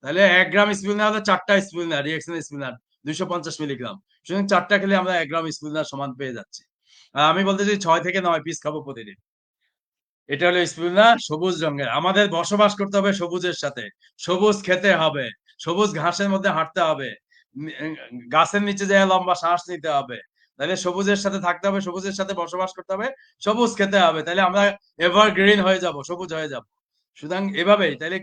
[SPEAKER 1] তাহলে ১ গ্রাম স্পিরুলিনা হলে ৪ টা স্পিরুলিনা, রিঅ্যাকশন স্পিরুলিনা ২৫০ মিলিগ্রাম। সুতরাং ৪ টা খেলে আমরা ১ গ্রাম স্পিরুলিনার সমান পেয়ে যাচ্ছি। আর আমি বলতে চাই ৬ থেকে ৯ পিস খাবো প্রতিদিন। এটা হলো স্পিরুলিনা, সবুজ রঙের। আমাদের বসবাস করতে হবে সবুজের সাথে। সবুজ খেতে হবে। সবুজ ঘাসের মধ্যে হাঁটতে হবে। নি এ গাছের নিচে যেয়ে লম্বা শ্বাস নিতে হবে। তাইলে সবুজের সাথে থাকতে হবে, সবুজের সাথে বসবাস করতে হবে, সবুজ খেতে হবে। তাইলে আমরা এভারগ্রিন হয়ে যাবো, সবুজ হয়ে যাবো। সুতরাং এভাবেই তাইলে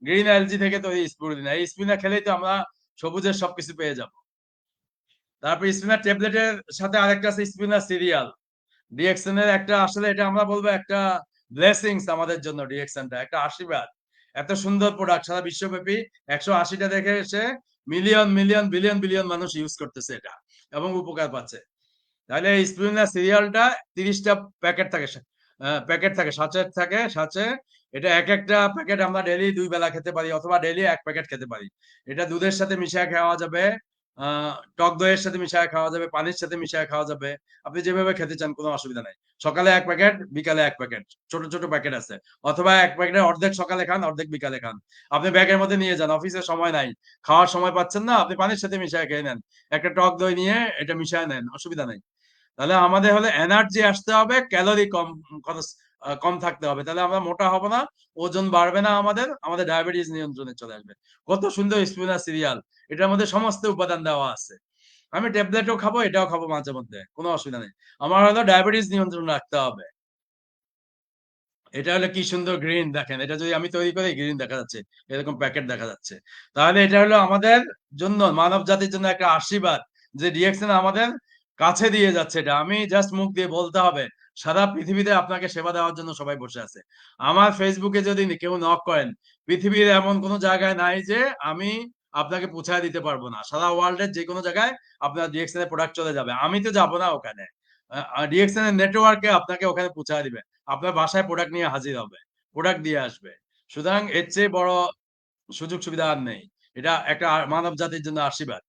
[SPEAKER 1] গ্রিন অ্যালজি থেকে তৈরি স্পিরুলিনা। এই স্পিরুলিনা খেলেই তো আমরা সবুজের সবকিছু পেয়ে যাবো। তারপর স্পিরুলিনা ট্যাবলেটের সাথে আরেকটা আছে স্পিরুলিনা সিরিয়াল। ডিএক্সএন এর একটা, আসলে এটা আমরা বলবো একটা ব্লেসিংস আমাদের জন্য। ডিএক্সএনটা একটা আশীর্বাদ। এত সুন্দর প্রোডাক্ট সারা বিশ্বব্যাপী ১৮০টা থেকে এসে মিলিয়ন মিলিয়ন বিলিয়ন বিলিয়ন মানুষ ইউজ করতেছে এটা এবং উপকার পাচ্ছে। তাহলে এই স্পিরুলিনা সিরিয়ালটা ৩০টা প্যাকেট থাকে। প্যাকেট থাকে, সাচেট থাকে, সাচে। এটা এক একটা প্যাকেট আমরা ডেইলি 2 বেলা খেতে পারি অথবা ডেইলি 1 প্যাকেট খেতে পারি। এটা দুধের সাথে মিশিয়ে খাওয়া যাবে, টক দইয়ের সাথে মিশিয়ে খাওয়া যাবে, পানির সাথে মিশিয়ে খাওয়া যাবে। আপনি যেভাবে খেতে চান কোনো অসুবিধা নাই। সকালে 1 প্যাকেট, বিকালে 1 প্যাকেট। ছোট, ছোট প্যাকেট আছে। অথবা 1 প্যাকেটের অর্ধেক সকালে খান, অর্ধেক বিকালে খান। আপনি ব্যাগের মধ্যে নিয়ে যান। অফিসে সময় নাই। খাওয়ার সময় পাচ্ছেন না, আপনি পানির সাথে মিশিয়ে খেয়ে নেন। একটা টক দই নিয়ে এটা মিশিয়ে নেন, অসুবিধা নাই। তাহলে আমাদের হলে এনার্জি আসতে হবে, ক্যালোরি কম খরচ কম থাকতে হবে। তাহলে আমরা মোটা হব না, ওজন বাড়বে না, আমাদের ডায়াবেটিস নিয়ন্ত্রণে চলে আসবে। কত সুন্দর স্পিনাচ সিরিয়াল, এটার মধ্যে সমস্ত উপাদান দেওয়া আছে। আমি ট্যাবলেটও খাবো, এটাও খাবো মাঝে মধ্যে, কোনো অসুবিধা নেই। আমার হলো ডায়াবেটিস নিয়ন্ত্রণ রাখতে হবে। এটা হলো কি সুন্দর গ্রিন, দেখেন এটা যদি আমি তৈরি করি গ্রিন দেখা যাচ্ছে, এরকম প্যাকেট দেখা যাচ্ছে। তাহলে এটা হলো আমাদের জন্য, মানব জাতির জন্য একটা আশীর্বাদ, যে ডিএক্সএন আমাদের কাছে দিয়ে যাচ্ছে। এটা আমি জাস্ট মুখ দিয়ে বলতে হবে, সারা পৃথিবীতে আপনাকে সেবা দেওয়ার জন্য সবাই বসে আছে। আমার ফেসবুকে যদি কেউ নক করেন, পৃথিবীর এমন কোনো জায়গায় নাই যে আমি আপনাকে পৌঁছায় দিতে পারবো না। সারা ওয়ার্ল্ডের যে কোনো জায়গায় আপনার ডিএক্সএন এর প্রোডাক্ট চলে যাবে, আমি তো যাবো না ওখানে। ডিএক্সএন এর নেটওয়ার্কে আপনাকে ওখানে পৌঁছায় দিবে, আপনার বাসায় প্রোডাক্ট নিয়ে হাজির হবে, প্রোডাক্ট দিয়ে আসবে। সুতরাং এর চেয়ে বড় সুযোগ সুবিধা আর নেই। এটা একটা মানব জাতির জন্য আশীর্বাদ।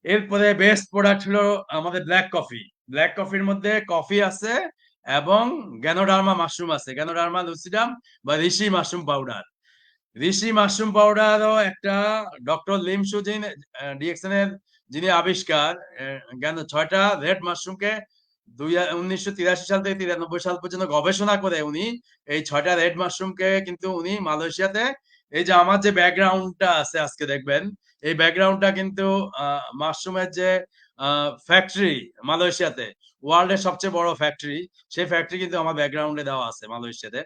[SPEAKER 1] এরপরে বেস্ট প্রোডাক্ট হলো আমাদের ব্ল্যাক কফি। ব্ল্যাক কফির মধ্যে কফি আছে এবং গ্যানোডার্মা মাশরুম আছে, গ্যানোডার্মা লুসিডাম বা ঋষি মাশরুম পাউডার। ঋষি মাশরুম পাউডারও একটা ডক্টর লিমসু ডিএক্সএন এর যিনি আবিষ্কার, জ্ঞান 6টা রেড মাশরুমকে 1983 সাল থেকে 93 সাল পর্যন্ত গবেষণা করে উনি এই 6টা রেড মাশরুমকে কিন্তু উনি মালয়েশিয়াতে, এই যে আমার যে ব্যাকগ্রাউন্ডটা আছে আজকে দেখবেন, এই ব্যাকগ্রাউন্ডটা কিন্তু মাশরুমের যে ফ্যাক্টরি মালয়েশিয়াতে, ওয়ার্ল্ডের সবচেয়ে বড় ফ্যাক্টরি, সেই ফ্যাক্টরি কিন্তু আমার ব্যাকগ্রাউন্ডে দেওয়া আছে মালয়েশিয়াতে।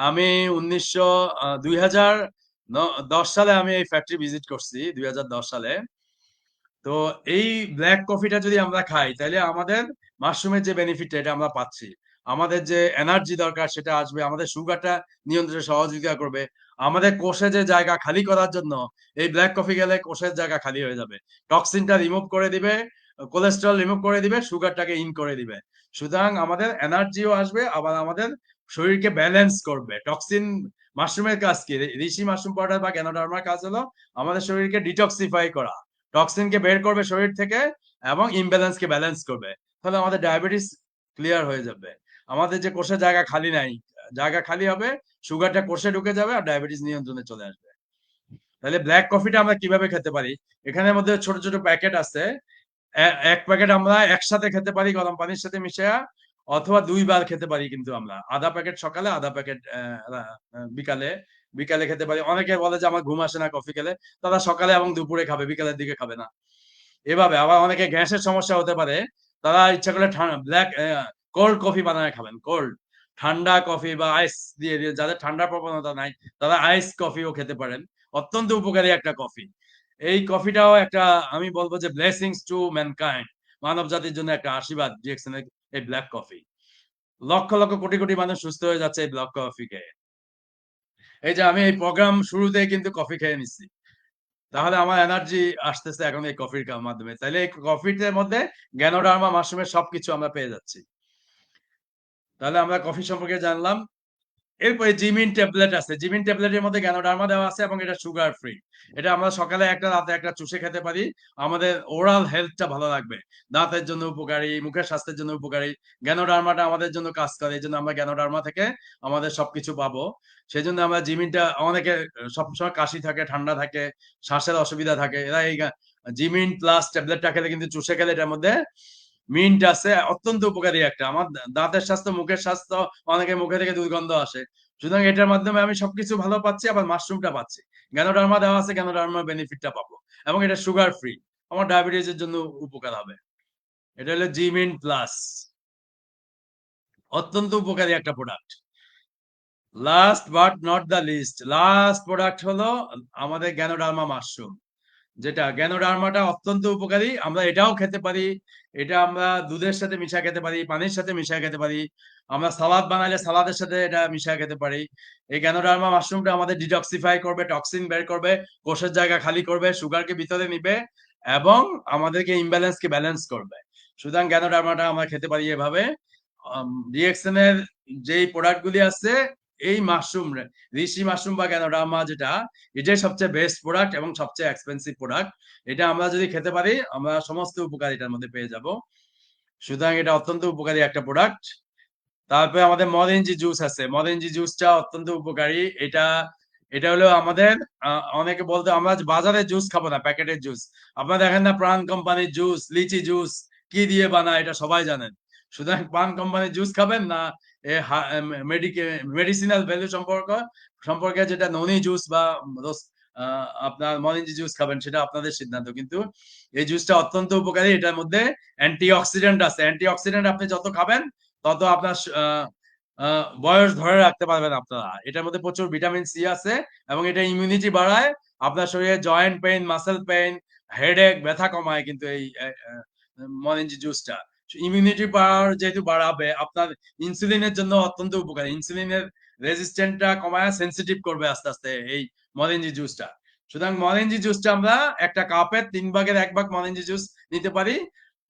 [SPEAKER 1] আমি 2010 সালে আমি এই ফ্যাক্টরি ভিজিট করছি, 2010 সালে। তো এই ব্ল্যাক কফিটা যদি আমরা খাই, তাহলে আমাদের মাশরুমের যে বেনিফিট এটা আমরা পাচ্ছি। আমাদের যে এনার্জি দরকার সেটা আসবে, আমাদের সুগারটা নিয়ন্ত্রণে সহযোগিতা করবে, আমাদের কোষে যে জায়গা খালি করার জন্য এই ব্ল্যাক কফি গেলে কোষের জায়গা খালি হয়ে যাবে, টক্সিনটা রিমুভ করে দিবে, কোলেস্টেরল রিমুভ করে দিবে, সুগারটাকে ইন করে দিবে। সুতরাং আমাদের এনার্জিও আসবে, আবার আমাদের শরীরকে ব্যালেন্স করবে। টক্সিন, মাশরুমের কাজ কি, ঋষি মাশরুম পাউডার বা গ্যানোডার্মার কাজ হলো আমাদের শরীরকে ডিটক্সিফাই করা, টক্সিনকে বের করবে শরীর থেকে এবং ইমব্যালেন্সকে ব্যালেন্স করবে। তাহলে আমাদের ডায়াবেটিস ক্লিয়ার হয়ে যাবে। আমাদের যে কোষের জায়গা খালি নাই, জায়গা খালি হবে, সুগারটা কোষে ঢুকে যাবে আর ডায়াবেটিস নিয়ন্ত্রণে চলে আসবে। তাহলে ব্ল্যাক কফিটা আমরা কিভাবে খেতে পারি? এখানের মধ্যে ছোট ছোট প্যাকেট আছে। এক প্যাকেট আমরা একসাথে খেতে পারি গরম পানির সাথে মিশিয়ে, অথবা 2 বার খেতে পারি। কিন্তু আমরা আধা প্যাকেট সকালে, আধা প্যাকেট বিকালে, বিকালে খেতে পারি। অনেকে বলে যে আমার ঘুম আসে না কফি খেলে, তারা সকালে এবং দুপুরে খাবে, বিকালের দিকে খাবে না। এভাবে আবার অনেকে গ্যাসের সমস্যা হতে পারে, তারা ইচ্ছা করলে ব্ল্যাক কোল্ড কফি বানায় খাবেন। কোল্ড, ঠান্ডা কফি বা আইস দিয়ে দিয়ে, যাদের ঠান্ডার প্রবণতা নাই তারা আইস কফিও খেতে পারেন। অত্যন্ত উপকারী একটা কফি। এই কফিটাও একটা, আমি বলবো যে ব্লেসিংস টু ম্যানকাইন্ড, মানব জাতির জন্য একটা আশীর্বাদ ডিএক্সএন এর এই ব্ল্যাক কফি। লক্ষ লক্ষ কোটি কোটি মানুষ সুস্থ হয়ে যাচ্ছে এই ব্ল্যাক কফি খেয়ে। এই যে আমি এই প্রোগ্রাম শুরুতেই কিন্তু কফি খেয়ে নিচ্ছি, তাহলে আমার এনার্জি আসতেছে এখন এই কফির মাধ্যমে। তাইলে এই কফির মধ্যে গ্যানোডার্মা মাশরুমের সবকিছু আমরা পেয়ে যাচ্ছি। তাহলে আমরা কফি সম্পর্কে জানলাম। এরপরে জিমিন ট্যাবলেট আছে। জিমিন ট্যাবলেটের মধ্যে গ্যানোডার্মা দেওয়া আছে এবং এটা সুগার ফ্রি। এটা আমরা সকালে একটা, রাতে একটা চুষে খেতে পারি। আমাদের ওরাল হেলথটা ভালো রাখবে, দাঁতের জন্য উপকারী, মুখের স্বাস্থ্যের জন্য উপকারী। গ্যানোডার্মাটা আমাদের জন্য কাজ করে, এই জন্য আমরা গ্যানোডার্মা থেকে আমাদের সবকিছু পাবো। সেই জন্য আমরা জিমিনটা, অনেকে সবসময় কাশি থাকে, ঠান্ডা থাকে, শ্বাসের অসুবিধা থাকে, এরা এই জিমিন প্লাস ট্যাবলেটটা খেলে কিন্তু চুষে খেলে এটার মধ্যে মিন্ট আছে, অত্যন্ত উপকারী একটা। আমার দাঁতের স্বাস্থ্য, মুখের স্বাস্থ্য, অনেকে মুখে থেকে দুর্গন্ধ আসে, সুতরাং এটার মাধ্যমে আমি সবকিছু ভালো পাচ্ছি, আবার মাশরুমটা পাচ্ছি। গ্যানোডার্মা দেওয়া আছে, গ্যানোডার্মার বেনিফিটটা পাবো এবং এটা সুগার ফ্রি, আমার ডায়াবেটিসের জন্য উপকার হবে। এটা হলো জিমিন প্লাস, অত্যন্ত উপকারী একটা product. Last but not the least, last product হলো আমাদের গ্যানোডার্মা মাশরুম, যেটা গ্যানোডার্মাটা অত্যন্ত উপকারী। আমরা এটাও খেতে পারি, এটা আমরা দুধের সাথে মিশা খেতে পারি, পানির সাথে মিশা খেতে পারি, আমরা সালাদ বানাইলে সালাদের সাথে এটা মিশা খেতে পারি। এই গ্যানোডার্মা মাশরুমটা আমাদের ডিটক্সিফাই করবে, টক্সিন বের করবে, কোষের জায়গা খালি করবে, সুগারকে ভিতরে নিবে এবং আমাদেরকে ইমব্যালেন্সকে ব্যালেন্স করবে। সুতরাং গ্যানোডার্মাটা আমরা খেতে পারি এভাবে। ডিএক্সএন এর যেই প্রোডাক্ট গুলি আছে এই মাশরুম ঋষি মাশরুম বা গ্যানোডার্মা যেটা এটাই সবচেয়ে বেস্ট প্রোডাক্ট এবং সবচেয়ে এক্সপেন্সিভ প্রোডাক্ট। এটা আমরা যদি খেতে পারি আমরা সমস্ত উপকার এটার মধ্যে পেয়ে যাব। সুতরাং এটা অত্যন্ত উপকারী একটা প্রোডাক্ট। তারপরে আমাদের মরেঞ্জি জুস আছে, মরেঞ্জি জুসটা অত্যন্ত উপকারী। এটা এটা হলো আমাদের অনেকে বলতে আমরা বাজারে জুস খাবো না, প্যাকেটের জুস। আপনারা দেখেন না প্রাণ কোম্পানির জুস, লিচি জুস কি দিয়ে বানায় এটা সবাই জানেন। সুতরাং প্রাণ কোম্পানির জুস খাবেন না মেডিসিনাল ভ্যালু সম্পর্কে যেটা ননি জুস বা আপনার মরেঞ্জি জুস খাবেন সেটা আপনাদের সিদ্ধান্ত। কিন্তু এই জুসটা অত্যন্ত উপকারী, এটার মধ্যে অ্যান্টিঅক্সিডেন্ট আছে। অ্যান্টিঅক্সিডেন্ট আপনি যত খাবেন তত আপনার বয়স ধরে রাখতে পারবেন আপনারা। এটার মধ্যে প্রচুর ভিটামিন সি আছে এবং এটা ইমিউনিটি বাড়ায়, আপনার শরীরে joint pain, muscle pain, headache, ব্যথা কমায় কিন্তু এই মরেঞ্জি জুসটা। ইমিউনিটি পাওয়ার যেহেতু বাড়াবে, আপনার ইনসুলিনের জন্য অত্যন্ত উপকারী। ইনসুলিনের রেজিস্ট্যান্টটা কমায় সেন্সিটিভ করবে আস্তে আস্তে এই মরেঞ্জি জুসটা। সুতরাং মরেঞ্জি জুসটা আমরা একটা কাপের 3 ভাগের 1 ভাগ মরেঞ্জি জুস নিতে পারি,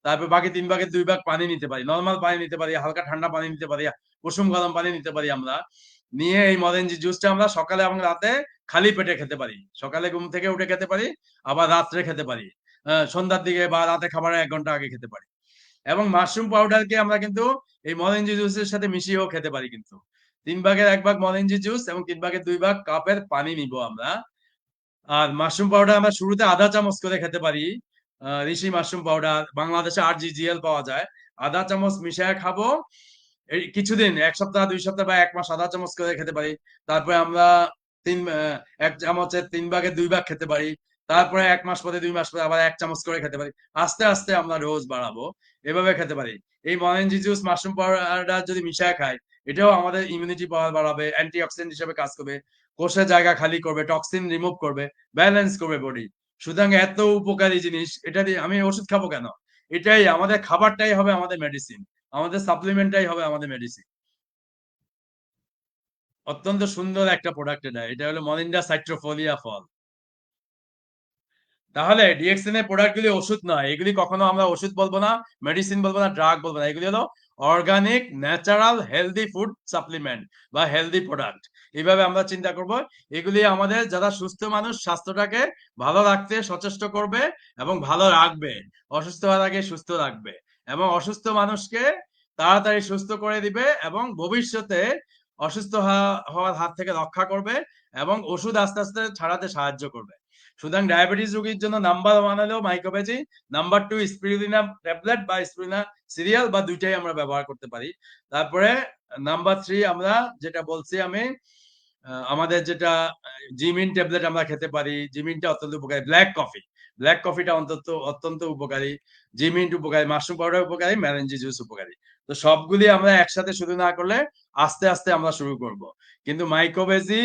[SPEAKER 1] তারপর বাকি 3 ভাগের 2 ভাগ পানি নিতে পারি, নর্মাল পানি নিতে পারি, হালকা ঠান্ডা পানি নিতে পারি, কুসুম গরম পানি নিতে পারি। আমরা নিয়ে এই মরেঞ্জি জুসটা আমরা সকালে এবং রাতে খালি পেটে খেতে পারি। সকালে ঘুম থেকে উঠে খেতে পারি, আবার রাত্রে খেতে পারি, সন্ধ্যার দিকে বা রাতে খাবারের 1 ঘন্টা আগে খেতে পারি। এবং মাশরুম পাউডারকে আমরা কিন্তু এই মরেঞ্জি জুসের সাথে মিশিয়েও খেতে পারি। কিন্তু 3 ভাগের 1 ভাগ মরেঞ্জি জুস এবং 3 ভাগের 2 ভাগ কাপের পানি নিব আমরা। আর মাশরুম পাউডার আমরা শুরুতে আধা চামচ করে খেতে পারি। ঋষি মাশরুম পাউডার বাংলাদেশে RGGL পাওয়া যায়, আধা চামচ মিশিয়ে খাবো। এই কিছুদিন 1 সপ্তাহ 2 সপ্তাহ বা 1 মাস আধা চামচ করে খেতে পারি। তারপরে আমরা 1 চামচের 3 ভাগের 2 ভাগ খেতে পারি। তারপরে 1 মাস পরে 2 মাস পরে আবার 1 চামচ করে খেতে পারি। আস্তে আস্তে আমরা রোজ বাড়াবো, এভাবে খেতে পারি। এই মরেঞ্জি জুস মাশরুম পাউডার যদি মিশিয়ে খাই, এটাও আমাদের ইমিউনিটি পাওয়ার বাড়াবে, অ্যান্টিঅক্সিডেন্ট হিসেবে কাজ করবে, কোষের জায়গা খালি করবে, টক্সিন রিমুভ করবে, ব্যালেন্স করবে বডি। সুতরাং এত উপকারী জিনিস, এটা দিয়ে আমি ওষুধ খাবো কেন? এটাই আমাদের খাবারটাই হবে আমাদের মেডিসিন, আমাদের সাপ্লিমেন্টটাই হবে আমাদের মেডিসিন। অত্যন্ত সুন্দর একটা প্রোডাক্ট এটা। এটা হলো মরিন্ডা সাইট্রোফোলিয়া ফল। তাহলে ডিএক্সএন এর প্রোডাক্ট গুলি ওষুধ নয়, এগুলি কখনো আমরা ওষুধ বলবো না, মেডিসিন বলবো না, ড্রাগ বলবো না। এগুলি হলো organic natural healthy food supplement বা হেলদি প্রোডাক্ট, এইভাবে আমরা চিন্তা করব। এগুলি আমাদের যারা সুস্থ মানুষ স্বাস্থ্যটাকে ভালো রাখতে সচেষ্ট করবে এবং ভালো রাখবে, অসুস্থ হওয়ার আগে সুস্থ রাখবে এবং অসুস্থ মানুষকে তাড়াতাড়ি সুস্থ করে দিবে এবং ভবিষ্যতে অসুস্থ হওয়ার হাত থেকে রক্ষা করবে এবং ওষুধ আস্তে আস্তে ছাড়াতে সাহায্য করবে। সুতরাং ডায়াবেটিস রোগীর জন্য নাম্বার 1 হলো মাইকোবেজি, নাম্বার 2 স্পিরুলিনা ট্যাবলেট বা স্পিরুলিনা সিরিয়াল বা দুইটাই আমরা ব্যবহার করতে পারি। তারপরে নাম্বার 3 আমরা যেটা বলছি আমি, আমাদের যেটা জিমিন ট্যাবলেট আমরা খেতে পারি। জিমিনটা অত্যন্ত উপকারী। ব্ল্যাক কফিটা অত্যন্ত উপকারী। জিমিন উপকারী, মাশরুম পাউডার উপকারী, ম্যারেঞ্জি জুস উপকারী। তো সবগুলি আমরা একসাথে শুরু না করলে আস্তে আস্তে আমরা শুরু করব। কিন্তু মাইকোবেজি,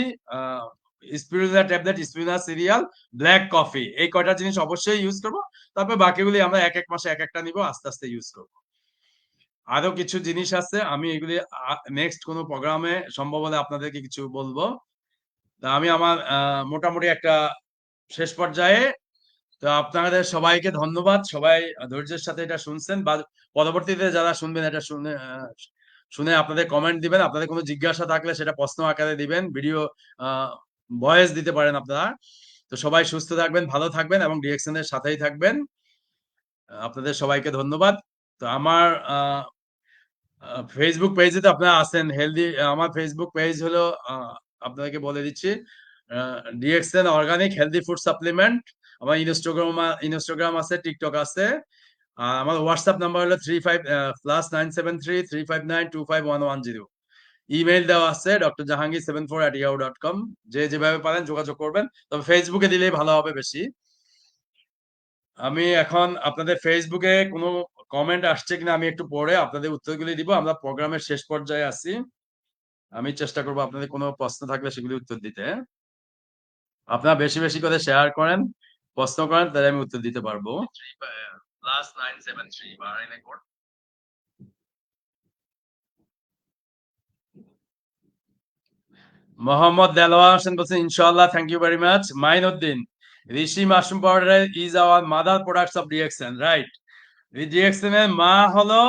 [SPEAKER 1] spirulina tablet, spirulina cereal, black coffee, এই কয়টা জিনিস অবশ্যই ইউজ করব। তারপর বাকিগুলি আমরা 1 মাসে এক একটা নিব, আস্তে আস্তে ইউজ করব। আরো কিছু জিনিস আছে, আমি এগুলি নেক্সট কোনো প্রোগ্রামে সম্ভব হলে আপনাদেরকে কিছু বলবো। তা আমি আমার মোটামুটি একটা শেষ পর্যায়ে। তো আপনাদের সবাইকে ধন্যবাদ, সবাই ধৈর্যের সাথে এটা শুনছেন বা পরবর্তীতে যারা শুনবেন এটা শুনে আপনাদের কমেন্ট দিবেন। আপনাদের কোনো জিজ্ঞাসা থাকলে সেটা প্রশ্ন আকারে দিবেন, ভিডিও ভয়েস দিতে পারেন আপনারা। তো সবাই সুস্থ থাকবেন, ভালো থাকবেন এবং ডিএক্সএন এর সাথেই থাকবেন। আপনাদের সবাইকে ধন্যবাদ। তো আমার ফেসবুক পেজে তো আপনারা আছেন হেলদি, আমার ফেসবুক পেজ হলো আপনাদেরকে বলে দিচ্ছি, DXN organic healthy food supplement. আমার ইনস্টাগ্রাম আছে, টিকটক আছে। আর আমার হোয়াটসঅ্যাপ নাম্বার হলো 35+973 359 25110। ইমেইল দেওয়া আছে drjahangir74@yahoo.com। যে যেভাবে পারেন যোগাযোগ করবেন, তবে ফেসবুকে দিলেই ভালো হবে বেশি। আমি এখন আপনাদের ফেসবুকে কোনো কমেন্ট আসছে কিনা আমি একটু পরে আপনাদের উত্তরগুলি দিব। আমরা প্রোগ্রামের শেষ পর্যায়ে আছি, আমি চেষ্টা করবো আপনাদের কোনো প্রশ্ন থাকলে সেগুলি উত্তর দিতে। আপনারা বেশি বেশি করে শেয়ার করেন, প্রশ্ন করেন, তাহলে আমি উত্তর দিতে পারবো। মোহাম্মদ দেলোয়ার হোসেন বলছেন ইনশাআল্লাহ, thank you very much. Mainuddin, reishi mushroom powder is our mother products of DXN, right? DXN এর মা হলো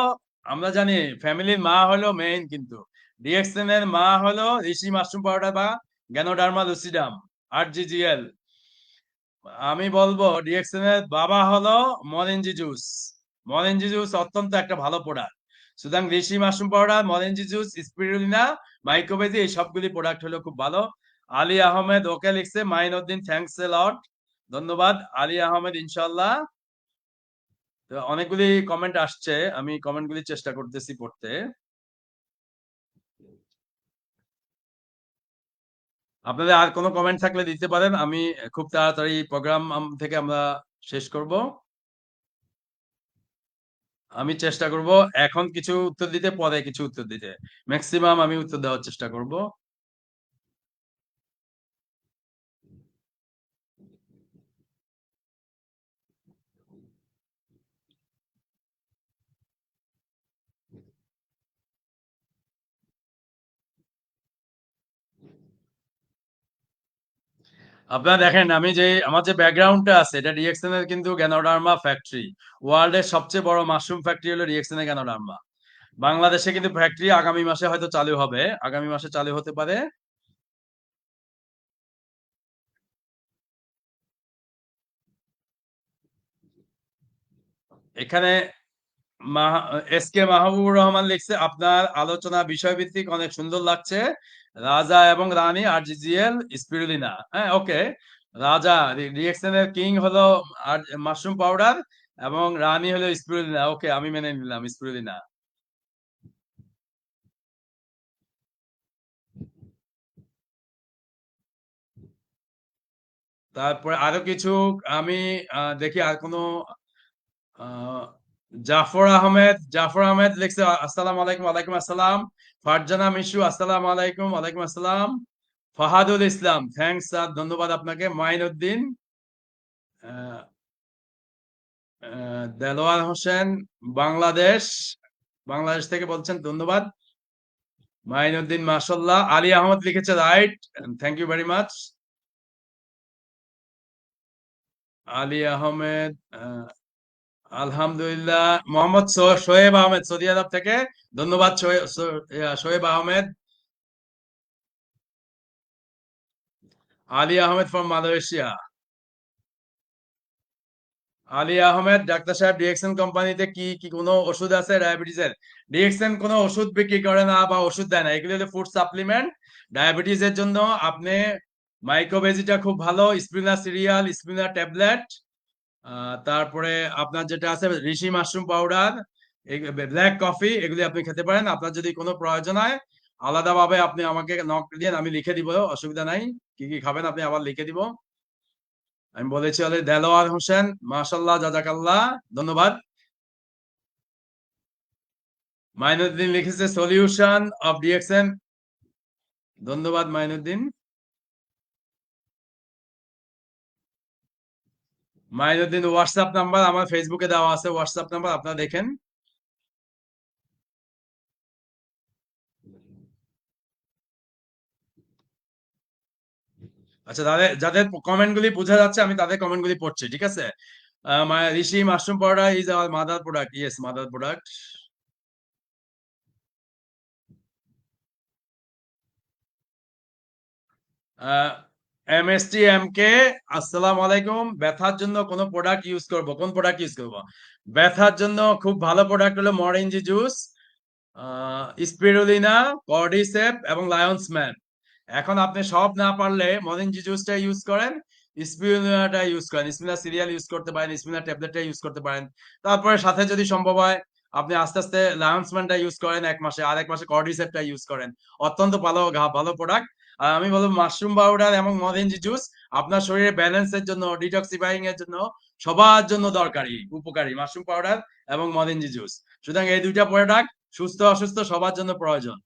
[SPEAKER 1] আমরা জানি ফ্যামিলির মা হলো মেইন, কিন্তু ডিএক্সএন এর মা হলো ঋষি মাশরুম পাউডার বা গ্যানোডার্মা লুসিডাম আরজিজিএল। আমি বলবো ডিএক্সএন এর বাবা হলো মরেঞ্জি জুস। মরেঞ্জি জুস অত্যন্ত একটা ভালো প্রোডাক্ট। সুতরাং ঋষি মাশরুম পাউডার, মরেঞ্জি জুস, স্পিরুলিনা, মাইক্রোবেজি এই সবগুলি প্রোডাক্ট হলো খুব ভালো। আলী আহমেদ ওকে লিখছে, মাইনুদ্দিন থ্যাঙ্কস এ লট, ধন্যবাদ আলী আহমেদ। ইনশাল্লাহ। তো অনেকগুলি কমেন্ট আসছে, আমি কমেন্টগুলি চেষ্টা করতেছি পড়তে। আপনাদের আর কোনো কমেন্ট থাকলে দিতে পারেন, আমি খুব তাড়াতাড়ি প্রোগ্রাম থেকে আমরা শেষ করব। আমি চেষ্টা করব এখন কিছু উত্তর দিতে, পরে কিছু উত্তর দিতে, ম্যাক্সিমাম আমি উত্তর দেওয়ার চেষ্টা করব। আপনারা দেখেন, আমি যে আমার যে ব্যাকগ্রাউন্ডটা আছে এটা রিয়েকশন এর, কিন্তু গ্যানোডার্মা ফ্যাক্টরি, ওয়ার্ল্ডের সবচেয়ে বড় মাশরুম ফ্যাক্টরি হলো রিয়েকশন এর গ্যানোডার্মা। বাংলাদেশে কিন্তু ফ্যাক্টরি আগামী মাসে হয়তো চালু হবে, আগামী মাসে চালু হতে পারে। এখানে এস কে মাহবুবুর রহমান লিখছে, আপনার আলোচনা বিষয়ভিত্তিক অনেক সুন্দর লাগছে। রাজা এবং রানী আরজিজিএল স্পিরুলিনা, হ্যাঁ ওকে। রাজা রিয়েকশনের কিং হলো আর মাশরুম পাউডার, এবং রানী হলো স্পিরুলিনা, ওকে আমি মেনে নিলাম স্পিরুলিনা। তারপরে আরো কিছু আমি দেখি আর কোনো আহ, জাফর আহমেদ লিখছে, আসসালামু আলাইকুম। ওয়ালাইকুম আসসালাম। ফারজানা মিশু, আসসালামু আলাইকুম। ওয়ালাইকুম আসসালাম। ফাহাদুল ইসলাম, থ্যাংকস স্যার, ধন্যবাদ আপনাকে। মাইনুদ্দিন, আহ, দেলোয়ার হোসেন, বাংলাদেশ, বাংলাদেশ থেকে বলছেন, ধন্যবাদ। মাইনুদ্দিন মাশাল্লাহ। আলী আহমদ লিখেছে right, thank you very much Ali Ahmed. আলহামদুলিল্লাহ। মোহাম্মদ শোয়েব আহমেদ সৌদি আরব থেকে, ধন্যবাদ Shoaib Ahmed. Ali Ahmed from Malaysia. Ali Ahmed, doctor সাহেব ডিএক্সএন কোম্পানিতে কি কি কোনো ওষুধ আছে ডায়াবেটিসের? ডিএক্সএন কোনো ওষুধ বিক্রি করে না বা ওষুধ দেয় না, এগুলো হলো ফুড সাপ্লিমেন্ট। ডায়াবেটিসের জন্য আপনি মাইক্রোবেজিটা খুব ভালো, স্পিনা সিরিয়াল, স্পিনা ট্যাবলেট, তারপরে আপনার যেটা আছে reishi mushroom powder, black coffee, এগুলি আপনি খেতে পারেন। আপনার যদি কোনো প্রয়োজন হয় আলাদাভাবে আপনি আমাকে নক দিন, আমি লিখে দিব, অসুবিধা নাই। কি কি খাবেন আপনি আবার লিখে দিব। আমি বলেছি দেলোয়ার হোসেন, মাশাল্লাহ, জাজাকাল্লাহ, ধন্যবাদ। মাইনুদ্দিন লিখেছে সলিউশন অফ ডিএক্সএন, ধন্যবাদ মাইনুদ্দিন। মাইনুদ্দিন হোয়াটসঅ্যাপ নাম্বার আমার ফেসবুকে দেওয়া আছে, হোয়াটসঅ্যাপ নাম্বার আপনারা দেখেন। আচ্ছা, তাদের যাদের কমেন্ট গুলি বোঝা যাচ্ছে আমি তাদের কমেন্ট গুলি পড়ছি, ঠিক আছে। Reishi mushroom powder is our mother product, yes mother product. M K, আসসালামু আলাইকুম। ব্যথার জন্য কোন প্রোডাক্ট ইউজ করব? কোন প্রোডাক্ট ইউজ করব? ব্যথার জন্য খুব ভালো প্রোডাক্ট হলো মরেঞ্জি জুস, স্পিরুলিনা, কর্ডিসেপ এবং লায়ন্স ম্যান। এখন আপনি সব না পারলে মরেঞ্জি জুসটা ইউজ করেন, স্পিরুলিনাটা ইউজ করেন, স্পিনা সিরিয়াল ইউজ করতে পারেন, স্পিনা ট্যাবলেটটা ইউজ করতে পারেন। তারপরে সাথে যদি সম্ভব হয় আপনি আস্তে আস্তে লায়ন্স ম্যানটা ইউজ করেন এক মাসে, আর এক মাসে কর্ডিসেপটা ইউজ করেন। অত্যন্ত ভালো ভালো প্রোডাক্ট। আর আমি বলবো মাশরুম পাউডার এবং মরেঞ্জি জুস আপনার শরীরে ব্যালেন্সের জন্য, ডিটক্সিফাইং এর জন্য, সবার জন্য দরকারি, উপকারী মাশরুম পাউডার এবং মরেঞ্জি জুস। সুতরাং এই দুইটা প্রোডাক্ট সুস্থ অসুস্থ সবার জন্য প্রয়োজন।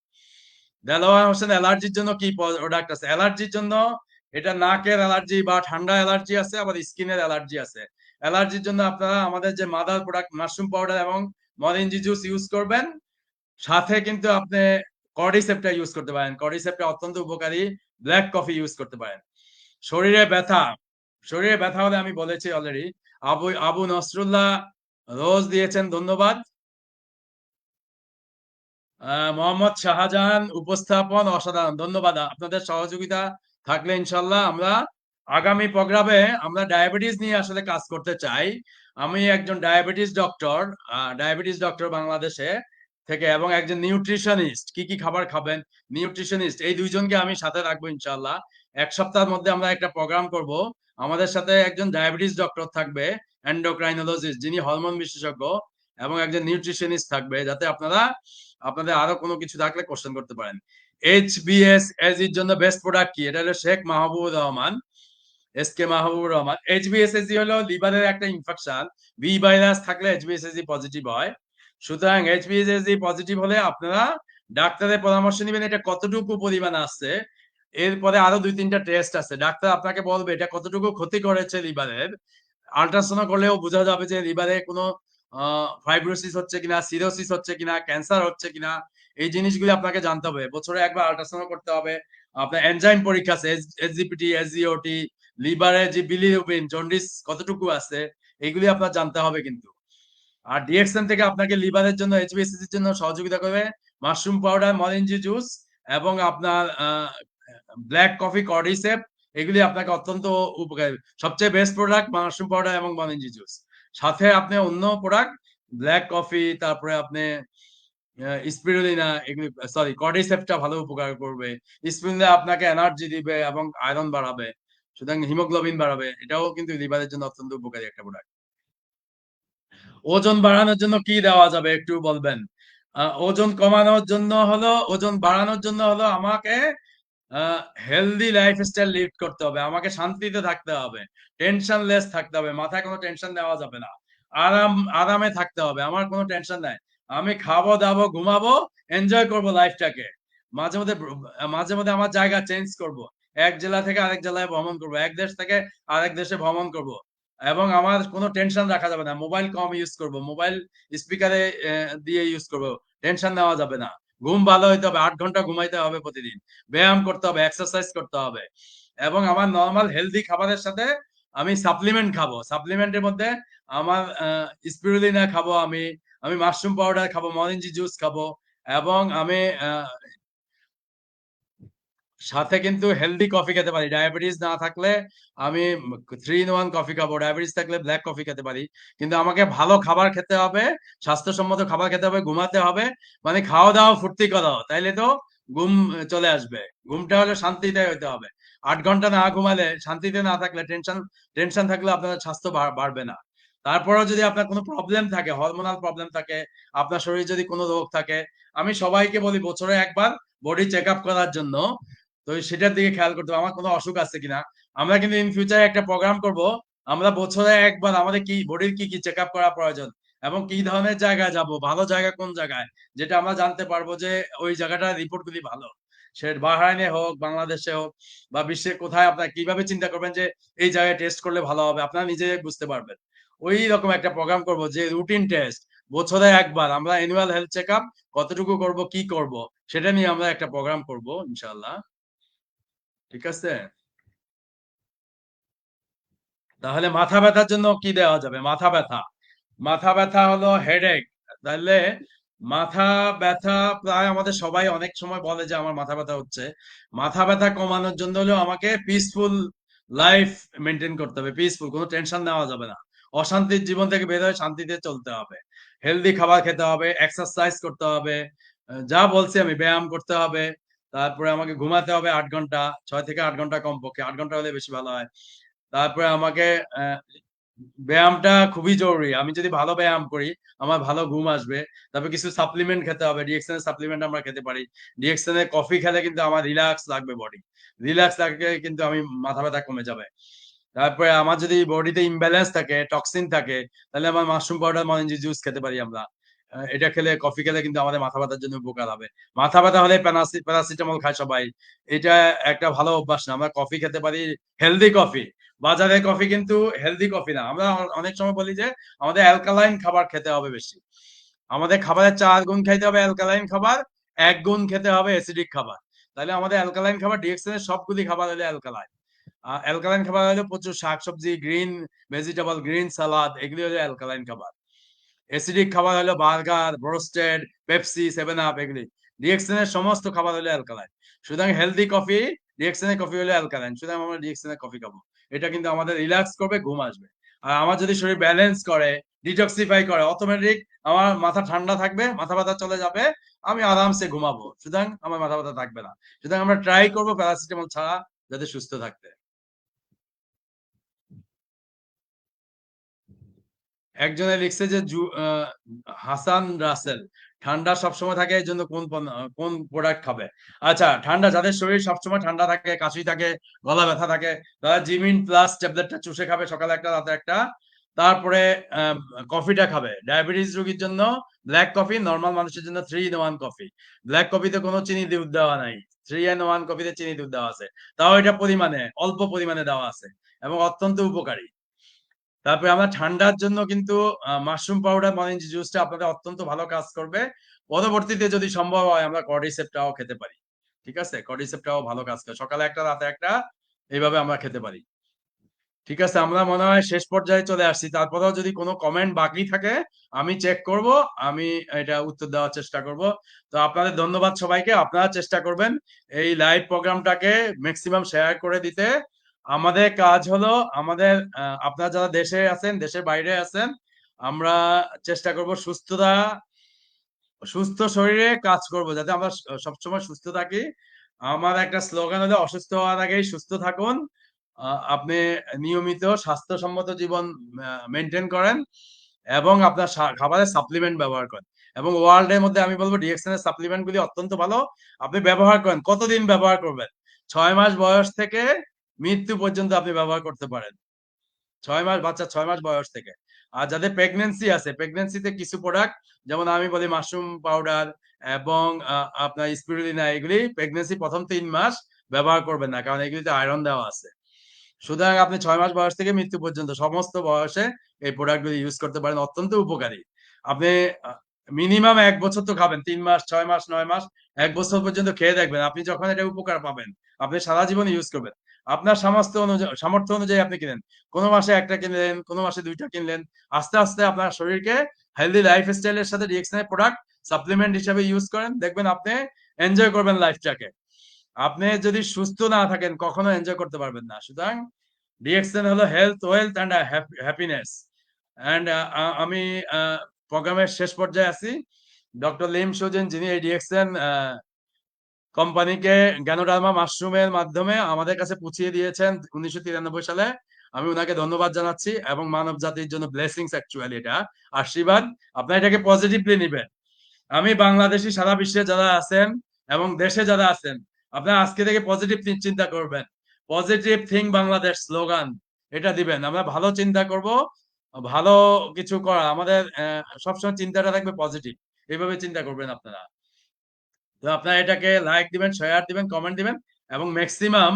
[SPEAKER 1] দেলোয়ার হোসেন, অ্যালার্জির জন্য কি প্রোডাক্ট আছে? অ্যালার্জির জন্য এটা নাকের অ্যালার্জি বা ঠান্ডা অ্যালার্জি আছে, আবার স্কিনের অ্যালার্জি আছে। অ্যালার্জির জন্য আপনারা আমাদের যে মাদার প্রোডাক্ট মাশরুম পাউডার এবং মরেঞ্জি জুস ইউজ করবেন। সাথে কিন্তু আপনি কর্ডিসেপটা ইউজ করতে পারেন, কর্ডিসেপটা অত্যন্ত উপকারী। ব্ল্যাক কফি ইউজ করতে পারেন। শরীরে ব্যথা, শরীরে ব্যথা হলে আমি বলেছি অলরেডি। আবু আবু নসরুল্লাহ রোজ দিয়েছেন, ধন্যবাদ। মোহাম্মদ শাহজাহান, উপস্থাপন অসাধারণ। ধন্যবাদ। আপনাদের সহযোগিতা থাকলে ইনশাল্লাহ আমরা আগামী প্রোগ্রামে আমরা ডায়াবেটিস নিয়ে আসলে কাজ করতে চাই। আমি একজন ডায়াবেটিস ডক্টর বাংলাদেশে থেকে, এবং একজন নিউট্রিশনিস্ট, কি কি খাবার খাবেন, নিউট্রিশনিস্ট, এই দুইজনকে আমি সাথে রাখবো ইনশাল্লাহ। এক সপ্তাহের মধ্যে আমরা একটা প্রোগ্রাম করব। আমাদের সাথে একজন ডায়াবেটিস ডক্টর থাকবে, এন্ডোক্রাইনোলজিস্ট যিনি হরমোন বিশেষজ্ঞ, এবং একজন নিউট্রিশনিস্ট থাকবে, যাতে আপনারা আপনাদের আরো কোনো কিছু থাকলে কোশ্চেন করতে পারেন। এইচবিএস এর জন্য বেস্ট প্রোডাক্ট কি? এটা হলো শেখ মাহবুবুর রহমান, এস কে মাহবুবুর রহমান। এইচবিএসএসজি হলো লিভারের একটা ইনফেকশন। বি ভাইরাস থাকলে এইচবিএসএসজি পজিটিভ হয়। সুতরাং এইচবিএসএসজি পজিটিভ হলে আপনারা ডাক্তারের পরামর্শ নেবেন এটা কতটুকু পরিমাণ আছে। এরপরে আরো 2-3টা টেস্ট আছে, ডাক্তার আপনাকে বলবে এটা কতটুকু ক্ষতি করেছে লিভারের। আল্ট্রাসাউন্ড করলেও বোঝা যাবে যে লিভারে কোনো ফাইব্রোসিস হচ্ছে কিনা, সিরোসিস হচ্ছে কিনা, ক্যান্সার হচ্ছে কিনা। এই জিনিসগুলি আপনাকে জানতে হবে। বছরে একবার আল্ট্রাসাউন্ড করতে হবে। আপনার এনজাইম পরীক্ষা আছে, এসজিপিটি, এসজিওটি, লিভারে যে বিলিরুবিন, জন্ডিস কতটুকু আছে, এগুলি আপনার জানতে হবে কিন্তু। আর ডিএক্সএন থেকে আপনাকে লিভারের জন্য, এইচবিএসসির জন্য সহযোগিতা করবে মাশরুম পাউডার, মরিঞ্জি জুস, এবং আপনার ব্ল্যাক কফি, কর্ডিসেপ। এগুলি আপনাকে অত্যন্ত উপকারী। সবচেয়ে বেস্ট প্রোডাক্ট মাশরুম পাউডার এবং মরিঞ্জি জুস। সাথে আপনি অন্য প্রোডাক্ট ব্ল্যাক কফি, তারপরে আপনি স্পিরুলিনা, এগুলি, সরি, কর্ডিসেপটা ভালো উপকার করবে। স্পিরুলিনা আপনাকে এনার্জি দিবে এবং আয়রন বাড়াবে, সুতরাং হিমোগ্লোবিন বাড়াবে। এটাও কিন্তু লিভারের জন্য অত্যন্ত উপকারী একটা প্রোডাক্ট। ওজন বাড়ানোর জন্য কি দেওয়া যাবে একটু বলবেন? ওজন কমানোর জন্য হলো, ওজন বাড়ানোর জন্য হলো আমাকে হেলদি লাইফস্টাইল লিড করতে হবে, আমাকে শান্তিতে থাকতে হবে, টেনশন লেস থাকতে হবে, মাথায় কোনো টেনশন দেওয়া যাবে না, আরামে থাকতে হবে, আমার কোনো টেনশন নাই। আমি খাবো দাবো, ঘুমাবো, এনজয় করব লাইফটাকে। মাঝে মধ্যে মাঝে মধ্যে আমার জায়গা চেঞ্জ করব, এক জেলা থেকে আরেক জেলায় ভ্রমণ করব, এক দেশ থেকে আরেক দেশে ভ্রমণ করব। এবং আমার কোনো টেনশন রাখা যাবে না, মোবাইল কম ইউজ করব, মোবাইল স্পিকারে দিয়ে ইউজ করব, টেনশন নেওয়া যাবে না। ঘুম ভালো হইতে হবে, 8 ঘন্টা ঘুমাইতে হবে প্রতিদিন, ব্যায়াম করতে হবে, এক্সারসাইজ করতে হবে, এবং আমার নর্মাল হেলদি খাবারের সাথে আমি সাপ্লিমেন্ট খাবো। সাপ্লিমেন্টের মধ্যে আমার স্পিরুলিনা খাবো, আমি আমি মাশরুম পাউডার খাবো, মরিঞ্জি জুস খাবো, এবং আমি সাথে কিন্তু হেলদি কফি খেতে পারি। ডায়াবেটিস না থাকলে আমি 3 in 1 কফি খাবো, ডায়াবেটিস থাকলে ব্ল্যাক কফি খেতে পারি। কিন্তু আমাকে ভালো খাবার খেতে হবে, স্বাস্থ্যসম্মত খাবার খেতে হবে, ঘুমাতে হবে। মানে খাওয়া দাওয়া ফুর্তি করো, তাইলে তো ঘুম চলে আসবে। ঘুমটা হলে শান্তিতে হইতে হবে। 8 ঘন্টা না ঘুমালে, শান্তিতে না থাকলে, টেনশন টেনশন থাকলে আপনার স্বাস্থ্য বাড়বে না। তারপরেও যদি আপনার কোনো প্রবলেম থাকে, হরমোনাল প্রবলেম থাকে, আপনার শরীরে যদি কোনো রোগ থাকে, আমি সবাইকে বলি বছরে একবার বডি চেক আপ করার জন্য। তো সেটার দিকে খেয়াল করতে হবে আমার কোনো অসুখ আছে কিনা। আমরা কিন্তু ইন ফিউচারে একটা প্রোগ্রাম করব, আমরা বছরে একবার আমাদের কি বডির কি কি চেক আপ করা প্রয়োজন, এবং কি ধরনের জায়গায় যাব, ভালো জায়গা কোন জায়গায়, যেটা আমরা জানতে পারবো যে ওই জায়গাটার রিপোর্ট গুলি ভালো। সে বাহরাইনে হোক, বাংলাদেশে হোক, বা বিশ্বে কোথায়, আপনার কিভাবে চিন্তা করবেন যে এই জায়গায় টেস্ট করলে ভালো হবে, আপনারা নিজে বুঝতে পারবেন। ওই রকম একটা প্রোগ্রাম করব, যে রুটিন টেস্ট বছরে একবার, আমরা অ্যানুয়াল হেলথ চেক আপ কতটুকু করব, কি করব, সেটা নিয়ে আমরা একটা প্রোগ্রাম করব ইনশাআল্লাহ। ঠিক আছে? তাহলে মাথা ব্যথার জন্য কি দেওয়া যাবে? মাথা ব্যথা, মাথা ব্যথা হলো হেডেক। তাহলে মাথা ব্যথা, প্রায় আমাদের সবাই অনেক সময় বলে যে আমার মাথা ব্যথা হচ্ছে। মাথা ব্যথা কমানোর জন্য হলো আমাকে পিসফুল লাইফ মেনটেন করতে হবে। পিসফুল, কোনো টেনশন নেওয়া যাবে না। অশান্তির জীবন থেকে বের হয়ে শান্তিতে চলতে হবে। হেলদি খাবার খেতে হবে, এক্সারসাইজ করতে হবে, যা বলছি আমি, ব্যায়াম করতে হবে। তারপরে আমাকে ঘুমাতে হবে 8 ঘন্টা, 6 থেকে 8 ঘন্টা কমপক্ষে, 8 ঘন্টা হলে বেশি ভালো হয়। তারপরে আমাকে আহ, ব্যায়ামটা খুবই জরুরি। আমি যদি ভালো ব্যায়াম করি, আমার ভালো ঘুম আসবে। তারপর কিছু সাপ্লিমেন্ট খেতে হবে, ডিএক্সএন এর সাপ্লিমেন্ট আমরা খেতে পারি। ডিএক্সএন এর কফি খেলে কিন্তু আমার রিল্যাক্স লাগবে, বডি রিল্যাক্স লাগলে কিন্তু আমি মাথা ব্যথা কমে যাবে। তারপরে আমার যদি বডিতে ইমব্যালেন্স থাকে, টক্সিন থাকে, তাহলে আমার মাশরুম পাউডার, মরেঞ্জি জুস খেতে পারি আমরা। এটা খেলে, কফি খেলে কিন্তু আমাদের মাথা ব্যথার জন্য উপকার হবে। মাথা ব্যথা হলে প্যারাসিটামল খায় সবাই, এটা একটা ভালো অভ্যাস না। আমরা কফি খেতে পারি, হেলদি কফি। বাজারের কফি কিন্তু হেলদি কফি না। আমরা অনেক সময় বলি যে আমাদের অ্যালকালাইন খাবার খেতে হবে বেশি। আমাদের খাবারের 4 গুণ খাইতে হবে অ্যালকালাইন খাবার, 1 গুণ খেতে হবে অ্যাসিডিক খাবার। তাহলে আমাদের অ্যালকালাইন খাবার, ডিএক্সএন এর সবগুলি খাবার হলে অ্যালকালাইন। অ্যালকালাইন খাবার হলো প্রচুর শাকসবজি, গ্রিন ভেজিটেবল, গ্রিন সালাদ, এগুলি হলো অ্যালকালাইন খাবার। অ্যাসিডিক খাবার হলো বার্গার, ব্রোস্টেড, পেপসি, 7 আপ এগুলি। ডিএক্সএন এর সমস্ত খাবার হলো অ্যালকালাইন। সুতরাং হেলদি কফি, ডিএক্সএন এর কফি হলো অ্যালকালাইন। সুতরাং আমরা ডিএক্সএন এর কফি খাবো। এটা কিন্তু আমাদের রিল্যাক্স করবে, ঘুম আসবে। আর আমার যদি শরীর ব্যালেন্স করে, ডিটক্সিফাই করে, অটোমেটিক আমার মাথা ঠান্ডা থাকবে, মাথা ব্যথা চলে যাবে, আমি আরামসে ঘুমাবো। সুতরাং আমার মাথা ব্যথা থাকবে না। সুতরাং আমরা ট্রাই করবো প্যারাসিটামল ছাড়া যাতে সুস্থ থাকতে। একজনে লিখছে যে হাসান রাসেল ঠান্ডা সবসময় থাকে এই জন্য কোন প্রোডাক্ট খাবে। আচ্ছা, ঠান্ডা যাদের শরীর সবসময় ঠান্ডা থাকে, কাশি থাকে, গলা ব্যথা থাকে, তারা জিমিন প্লাস ট্যাবলেটটা চুষে খাবে, সকালে একটা রাতে একটা। তারপরে কফিটা খাবে। ডায়াবেটিস রোগীর জন্য ব্ল্যাক কফি, নর্মাল মানুষের জন্য 3 in 1 কফি। ব্ল্যাক কফিতে কোনো চিনি দুধ দেওয়া নাই, 3 in 1 কফিতে চিনি দুধ দেওয়া আছে। তাও এটা পরিমাণে, অল্প পরিমাণে দেওয়া আছে এবং অত্যন্ত উপকারী। তারপরে আমরা ঠান্ডার জন্য কিন্তু মাশরুম পাউডার অরেঞ্জ জুসটা আপনাদের অত্যন্ত ভালো কাজ করবে। পরবর্তীতে যদি সম্ভব হয় আমরা কর্ডিসেপটাও খেতে পারি। ঠিক আছে, কর্ডিসেপটাও ভালো কাজ করে, সকালে একটা রাতে একটা, এইভাবে আমরা খেতে পারি। ঠিক আছে, আমরা মনে হয় শেষ পর্যায়ে চলে আসছি। তারপরেও যদি কোনো কমেন্ট বাকি থাকে আমি চেক করব, আমি এটা উত্তর দেওয়ার চেষ্টা করব। তো আপনাদের ধন্যবাদ সবাইকে। আপনারা চেষ্টা করবেন এই লাইভ প্রোগ্রামটাকে ম্যাক্সিমাম শেয়ার করে দিতে। আমাদের কাজ হলো, আমাদের আপনারা যারা দেশে আছেন, দেশের বাইরে আছেন, আমরা চেষ্টা করব সুস্থ শরীরে কাজ করব যাতে আমরা সবসময় সুস্থ থাকি। আমার একটা স্লোগান হলো অসুস্থ হওয়ার আগেই সুস্থ থাকুন। আপনি নিয়মিত স্বাস্থ্যসম্মত জীবন মেনটেন করেন এবং আপনার খাবারের সাপ্লিমেন্ট ব্যবহার করেন। এবং ওয়ার্ল্ড এর মধ্যে আমি বলবো ডিএক্সএন এর সাপ্লিমেন্ট গুলি অত্যন্ত ভালো, আপনি ব্যবহার করেন। কতদিন ব্যবহার করবেন? 6 মাস বয়স থেকে মৃত্যু পর্যন্ত আপনি ব্যবহার করতে পারেন। 6 মাস, বাচ্চা 6 মাস বয়স থেকে। আর যাদের প্রেগনেন্সি আছে, প্রেগনেন্সিতে কিছু প্রোডাক্ট, যেমন আমি বলি মাশরুম পাউডার এবং আপনার স্পিরুলিনা, এগুলি প্রেগনেন্সি প্রথম 3 মাস ব্যবহার করবেন না, কারণ এগুলিতে আয়রন দেওয়া আছে। সুতরাং আপনি 6 মাস বয়স থেকে মৃত্যু পর্যন্ত সমস্ত বয়সে এই প্রোডাক্টগুলি ইউজ করতে পারেন, অত্যন্ত উপকারী। আপনি মিনিমাম 1 বছর তো খাবেন, 3 মাস, 6 মাস, 9 মাস, 1 বছর পর্যন্ত খেয়ে দেখবেন। আপনি যখন এটা উপকার পাবেন, আপনি সারা জীবন ইউজ করবেন। আপনার সামর্থ্য অনুযায়ী আপনি কিনেন, কোনো মাসে একটা কিনলেন, কোনো মাসে 2টা কিনলেন। আস্তে আস্তে আপনার শরীরকে হেলদি লাইফ স্টাইলের সাথে ডিএক্সএন এর প্রোডাক্ট সাপ্লিমেন্ট হিসেবে ইউজ করেন, দেখবেন আপনি এনজয় করবেন লাইফটাকে। আপনি যদি সুস্থ না থাকেন কখনো এনজয় করতে পারবেন না। সুতরাং ডিএক্সএন হলো health, wealth and happiness. And আমি প্রোগ্রামের শেষ পর্যায়ে আছি। ডক্টর লিম সুজিন, যিনি এই ডিএক্সএন কোম্পানিকে গ্যানোডার্মা মাশরুমের মাধ্যমে আমাদের কাছে পৌঁছিয়ে দিয়েছেন 1993 সালে, আমি ওনাকে ধন্যবাদ জানাচ্ছি এবং মানব জাতির জন্য ব্লেসিংস, অ্যাকচুয়ালি এটা আশীর্বাদ। আপনারা এটাকে পজিটিভলি নিবেন। আমি বাংলাদেশি, সারা বিশ্বে যারা আছেন এবং দেশে যারা আছেন, আপনারা আজকে থেকে পজিটিভ চিন্তা করবেন। পজিটিভ থিঙ্ক বাংলাদেশ স্লোগান এটা দিবেন। আমরা ভালো চিন্তা করব, ভালো কিছু করা আমাদের সবসময় চিন্তাটা থাকবে পজিটিভ। এইভাবে চিন্তা করবেন আপনারা। তো আপনারা এটাকে লাইক দিবেন, শেয়ার দিবেন, কমেন্ট দিবেন এবং ম্যাক্সিমাম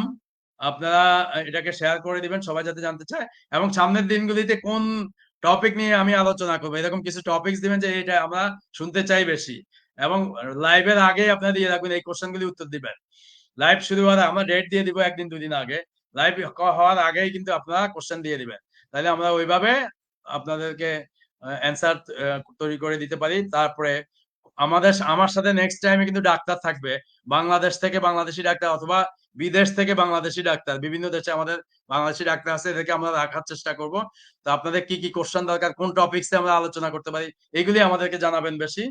[SPEAKER 1] আপনারা এটাকে শেয়ার করে দিবেন সবাই যাতে জানতে চায়। এবং সামনের দিনগুলিতে কোন টপিক নিয়ে আমি আলোচনা করবো, এরকম কিছু টপিকস দিবেন যে এটা আমরা শুনতে চাই বেশি। এবং লাইভের আগে আপনারা দিয়ে রাখবেন, এই কোশ্চেনগুলি উত্তর দিবেন। লাইভ শুরু হওয়ার আমরা ডেট দিয়ে দিব 1 দিন 2 দিন আগে। লাইভ হওয়ার আগেই কিন্তু আপনারা কোশ্চেন দিয়ে দিবেন, তাহলে আমরা ওইভাবে আপনাদেরকে অ্যান্সার তৈরি করে দিতে পারি। তারপরে আমার সাথে নেক্সট টাইমে কিন্তু ডাক্তার থাকবে, বাংলাদেশ থেকে বাংলাদেশি ডাক্তার অথবা বিদেশ থেকে বাংলাদেশি ডাক্তার। বিভিন্ন দেশে আমাদের বাংলাদেশি ডাক্তার আছে, এদেরকে আমরা রাখার চেষ্টা করব। তো আপনাদের কি কি কোশ্চেন দরকার, কোন টপিকসে আমরা আলোচনা করতে পারি, এগুলি আমাদেরকে জানাবেন বেশি।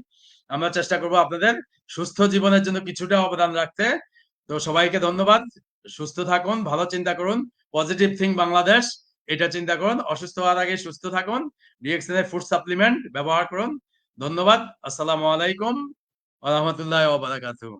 [SPEAKER 1] আমরা চেষ্টা করব আপনাদের সুস্থ জীবনের জন্য কিছুটা অবদান রাখতে। তো সবাইকে ধন্যবাদ। সুস্থ থাকুন, ভালো চিন্তা করুন, পজিটিভ থিঙ্ক বাংলাদেশ এটা চিন্তা করুন। অসুস্থ হওয়ার আগে সুস্থ থাকুন, ডিএক্সএন এর ফুড সাপ্লিমেন্ট ব্যবহার করুন। ধন্যবাদ। আসসালামু আলাইকুম ওয়া রাহমাতুল্লাহি ওয়া বারাকাতুহু।